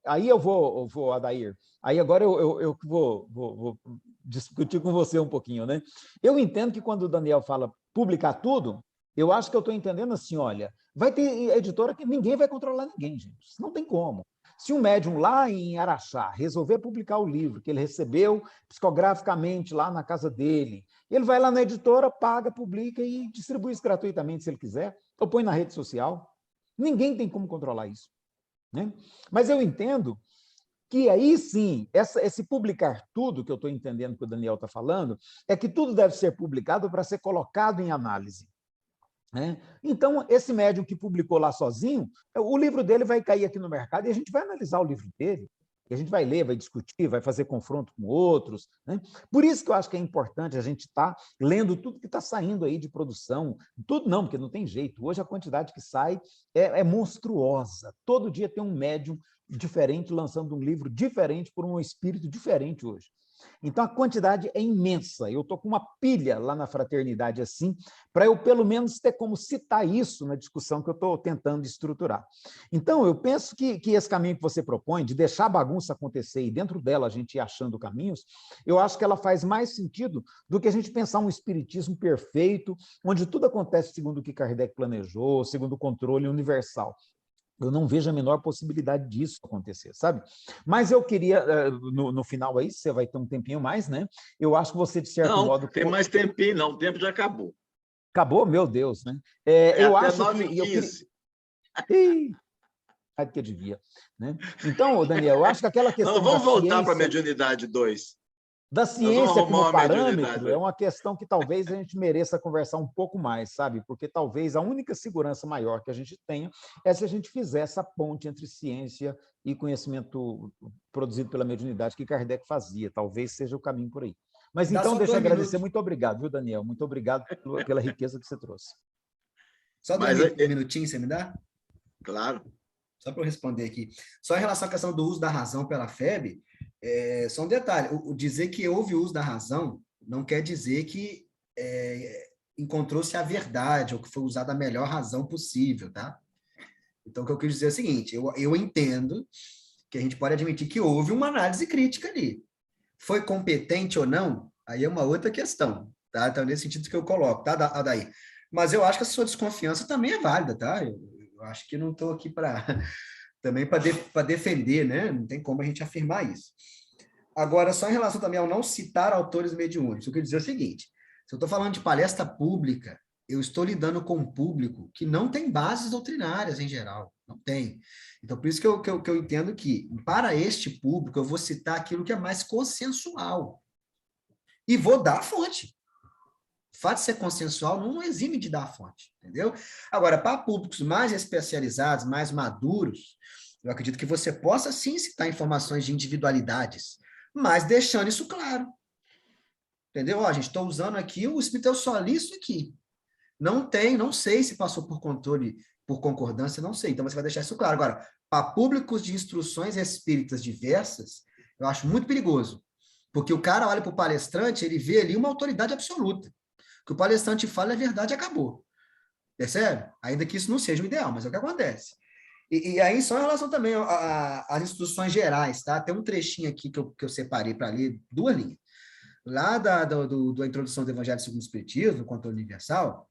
Aí eu vou, Adair. Aí agora eu vou discutir com você um pouquinho, né? Eu entendo que quando o Daniel fala publicar tudo, eu acho que eu estou entendendo assim, olha, vai ter editora que ninguém vai controlar ninguém, gente. Isso não tem como. Se um médium lá em Araxá resolver publicar o livro que ele recebeu psicograficamente lá na casa dele, ele vai lá na editora, paga, publica e distribui isso gratuitamente, se ele quiser, ou põe na rede social. Ninguém tem como controlar isso, né? Mas eu entendo que aí sim, esse publicar tudo, que eu estou entendendo que o Daniel está falando, é que tudo deve ser publicado para ser colocado em análise. Então, esse médium que publicou lá sozinho, o livro dele vai cair aqui no mercado e a gente vai analisar o livro dele, e a gente vai ler, vai discutir, vai fazer confronto com outros, né? Por isso que eu acho que é importante a gente estar lendo tudo que está saindo aí de produção. Tudo não, porque não tem jeito. Hoje a quantidade que sai é monstruosa. Todo dia tem um médium diferente lançando um livro diferente por um espírito diferente hoje. Então, a quantidade é imensa. Eu estou com uma pilha lá na fraternidade assim, para eu, pelo menos, ter como citar isso na discussão que eu estou tentando estruturar. Então, eu penso que esse caminho que você propõe, de deixar a bagunça acontecer e dentro dela a gente ir achando caminhos, eu acho que ela faz mais sentido do que a gente pensar um espiritismo perfeito, onde tudo acontece segundo o que Kardec planejou, segundo o controle universal. Eu não vejo a menor possibilidade disso acontecer, sabe? Mas eu queria, no final aí, você vai ter um tempinho mais, né? Eu acho que você, de certo modo... Não, tem mais tempinho, não. O tempo já acabou. Acabou? Meu Deus, né? Eu até acho 9h15. Que devia, né? Então, Daniel, eu acho que aquela questão não, vamos voltar para a mediunidade 2. Da ciência como parâmetro é uma questão que talvez a gente mereça conversar um pouco mais, sabe? Porque talvez a única segurança maior que a gente tenha é se a gente fizer essa ponte entre ciência e conhecimento produzido pela mediunidade que Kardec fazia. Talvez seja o caminho por aí. Mas então, deixa eu agradecer. Muito obrigado, viu, Daniel? Muito obrigado pela riqueza que você trouxe. Só um minutinho, você me dá? Claro. Só para eu responder aqui. Só em relação à questão do uso da razão pela FEB, só um detalhe, o dizer que houve uso da razão não quer dizer que encontrou-se a verdade ou que foi usada a melhor razão possível, tá? Então, o que eu quis dizer é o seguinte, eu entendo que a gente pode admitir que houve uma análise crítica ali. Foi competente ou não? Aí é uma outra questão, tá? Então, nesse sentido que eu coloco, tá, Adair? Mas eu acho que a sua desconfiança também é válida, tá? Eu acho que não estou aqui também para defender, né? Não tem como a gente afirmar isso. Agora, só em relação também ao não citar autores mediúnicos, eu quero dizer o seguinte, se eu estou falando de palestra pública, eu estou lidando com um público que não tem bases doutrinárias em geral, não tem. Então, por isso que eu entendo que, para este público, eu vou citar aquilo que é mais consensual. E vou dar a fonte. O fato de ser consensual não exime de dar a fonte, entendeu? Agora, para públicos mais especializados, mais maduros, eu acredito que você possa, sim, citar informações de individualidades, mas deixando isso claro. Entendeu? Ó, gente, estou usando aqui, o Espírito eu só li isso aqui. Não sei se passou por controle, por concordância, não sei. Então, você vai deixar isso claro. Agora, para públicos de instruções espíritas diversas, eu acho muito perigoso. Porque o cara olha para o palestrante, ele vê ali uma autoridade absoluta. O que o palestrante fala é verdade, acabou. Percebe? Ainda que isso não seja o ideal, mas é o que acontece. E aí, só em relação também às instruções gerais, tá? Tem um trechinho aqui que eu separei para ler, 2 linhas. Lá da introdução do Evangelho segundo o Espiritismo, do Controle Universal,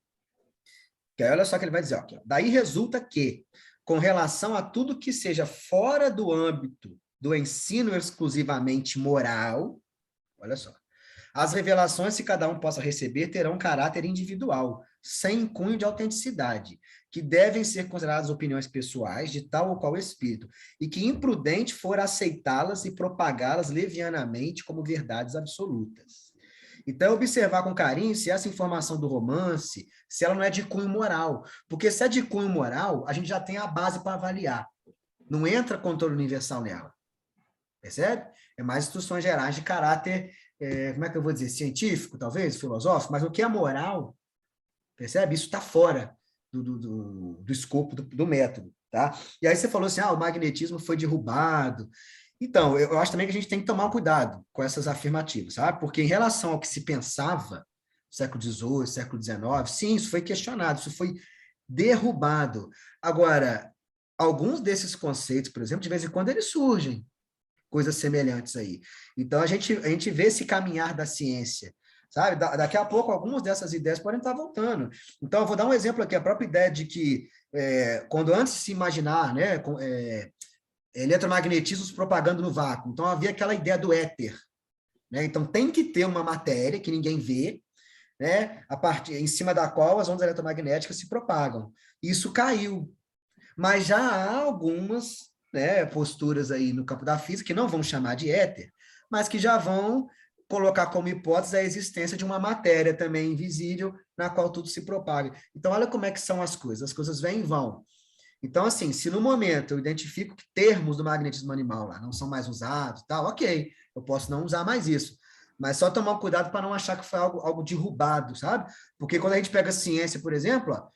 que aí olha só que ele vai dizer, ó, aqui, ó, daí resulta que, com relação a tudo que seja fora do âmbito do ensino exclusivamente moral, olha só, as revelações que cada um possa receber terão um caráter individual, sem cunho de autenticidade, que devem ser consideradas opiniões pessoais de tal ou qual espírito, e que imprudente for aceitá-las e propagá-las levianamente como verdades absolutas. Então, observar com carinho se essa informação do romance, se ela não é de cunho moral, porque se é de cunho moral, a gente já tem a base para avaliar. Não entra controle universal nela. Percebe? É mais instruções gerais de caráter, como é que eu vou dizer, científico, talvez, filosófico, mas o que é moral, percebe? Isso está fora do escopo do método, tá? E aí você falou assim, o magnetismo foi derrubado. Então, eu acho também que a gente tem que tomar cuidado com essas afirmativas, sabe? Porque em relação ao que se pensava, século XVIII, século XIX, sim, isso foi questionado, isso foi derrubado. Agora, alguns desses conceitos, por exemplo, de vez em quando eles surgem, coisas semelhantes aí. Então, a gente vê esse caminhar da ciência, sabe? Daqui a pouco, algumas dessas ideias podem estar voltando. Então, eu vou dar um exemplo aqui, a própria ideia de que, quando antes se imaginar, né, eletromagnetismo se propagando no vácuo, então havia aquela ideia do éter, né? Então, tem que ter uma matéria que ninguém vê, né, em cima da qual as ondas eletromagnéticas se propagam. Isso caiu. Mas já há algumas, né, posturas aí no campo da física, que não vão chamar de éter, mas que já vão colocar como hipótese a existência de uma matéria também invisível, na qual tudo se propaga. Então, olha como é que são as coisas vêm e vão. Então, assim, se no momento eu identifico que termos do magnetismo animal lá não são mais usados, tal, ok, eu posso não usar mais isso. Mas só tomar cuidado para não achar que foi algo derrubado, sabe? Porque quando a gente pega a ciência, por exemplo,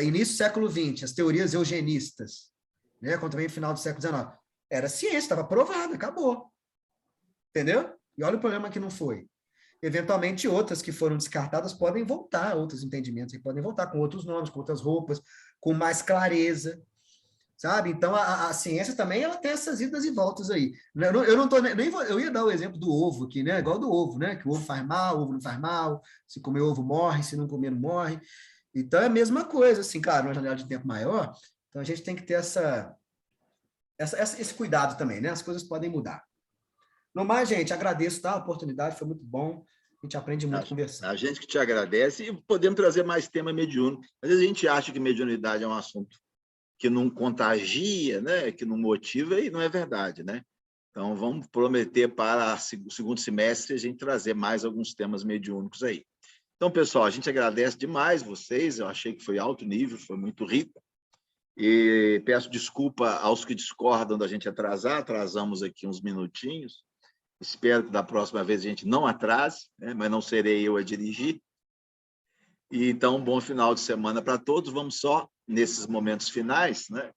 início do século XX, as teorias eugenistas, né, quando também no final do século XIX, era ciência, estava provado, acabou. Entendeu? E olha o problema que não foi. Eventualmente, outras que foram descartadas podem voltar, outros entendimentos podem voltar com outros nomes, com outras roupas, com mais clareza, sabe? Então, a ciência também ela tem essas idas e voltas aí. Eu não tô eu ia dar o exemplo do ovo aqui, né? Igual do ovo, né? Que o ovo faz mal, o ovo não faz mal, se comer ovo morre, se não comer não morre. Então, é a mesma coisa, assim, claro, numa janela de tempo maior, então a gente tem que ter esse cuidado também, né? As coisas podem mudar. No mais, gente, agradeço, tá? A oportunidade, foi muito bom. A gente aprende muito conversando. A gente que te agradece e podemos trazer mais tema mediúnico. Às vezes a gente acha que mediunidade é um assunto que não contagia, né? Que não motiva, e não é verdade, né? Então, vamos prometer para o segundo semestre a gente trazer mais alguns temas mediúnicos aí. Então, pessoal, a gente agradece demais vocês. Eu achei que foi alto nível, foi muito rico. E peço desculpa aos que discordam da gente atrasar. Atrasamos aqui uns minutinhos. Espero que da próxima vez a gente não atrase, né? Mas não serei eu a dirigir. E, então, bom final de semana para todos. Vamos só, nesses momentos finais, né,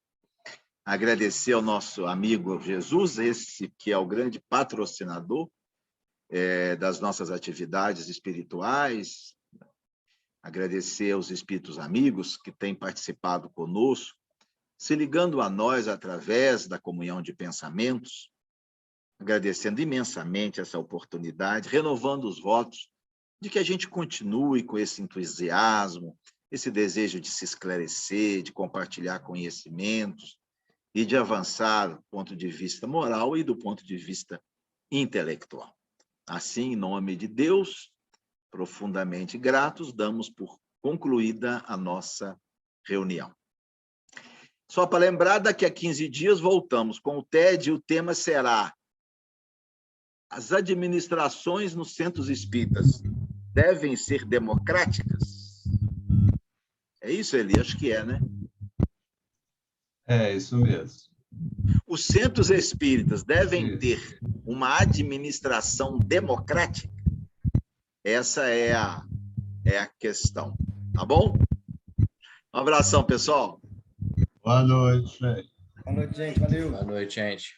agradecer ao nosso amigo Jesus, esse que é o grande patrocinador das nossas atividades espirituais. Agradecer aos espíritos amigos que têm participado conosco, se ligando a nós através da comunhão de pensamentos, agradecendo imensamente essa oportunidade, renovando os votos de que a gente continue com esse entusiasmo, esse desejo de se esclarecer, de compartilhar conhecimentos e de avançar do ponto de vista moral e do ponto de vista intelectual. Assim, em nome de Deus, profundamente gratos, damos por concluída a nossa reunião. Só para lembrar, daqui a 15 dias voltamos com o TED, e o tema será: as administrações nos centros espíritas devem ser democráticas? É isso, Eli? Acho que é, né? É, isso mesmo. Os centros espíritas devem ter uma administração democrática? Essa é a questão. Tá bom? Um abração, pessoal. Boa noite, gente. Boa noite, gente. Valeu. Boa noite, gente.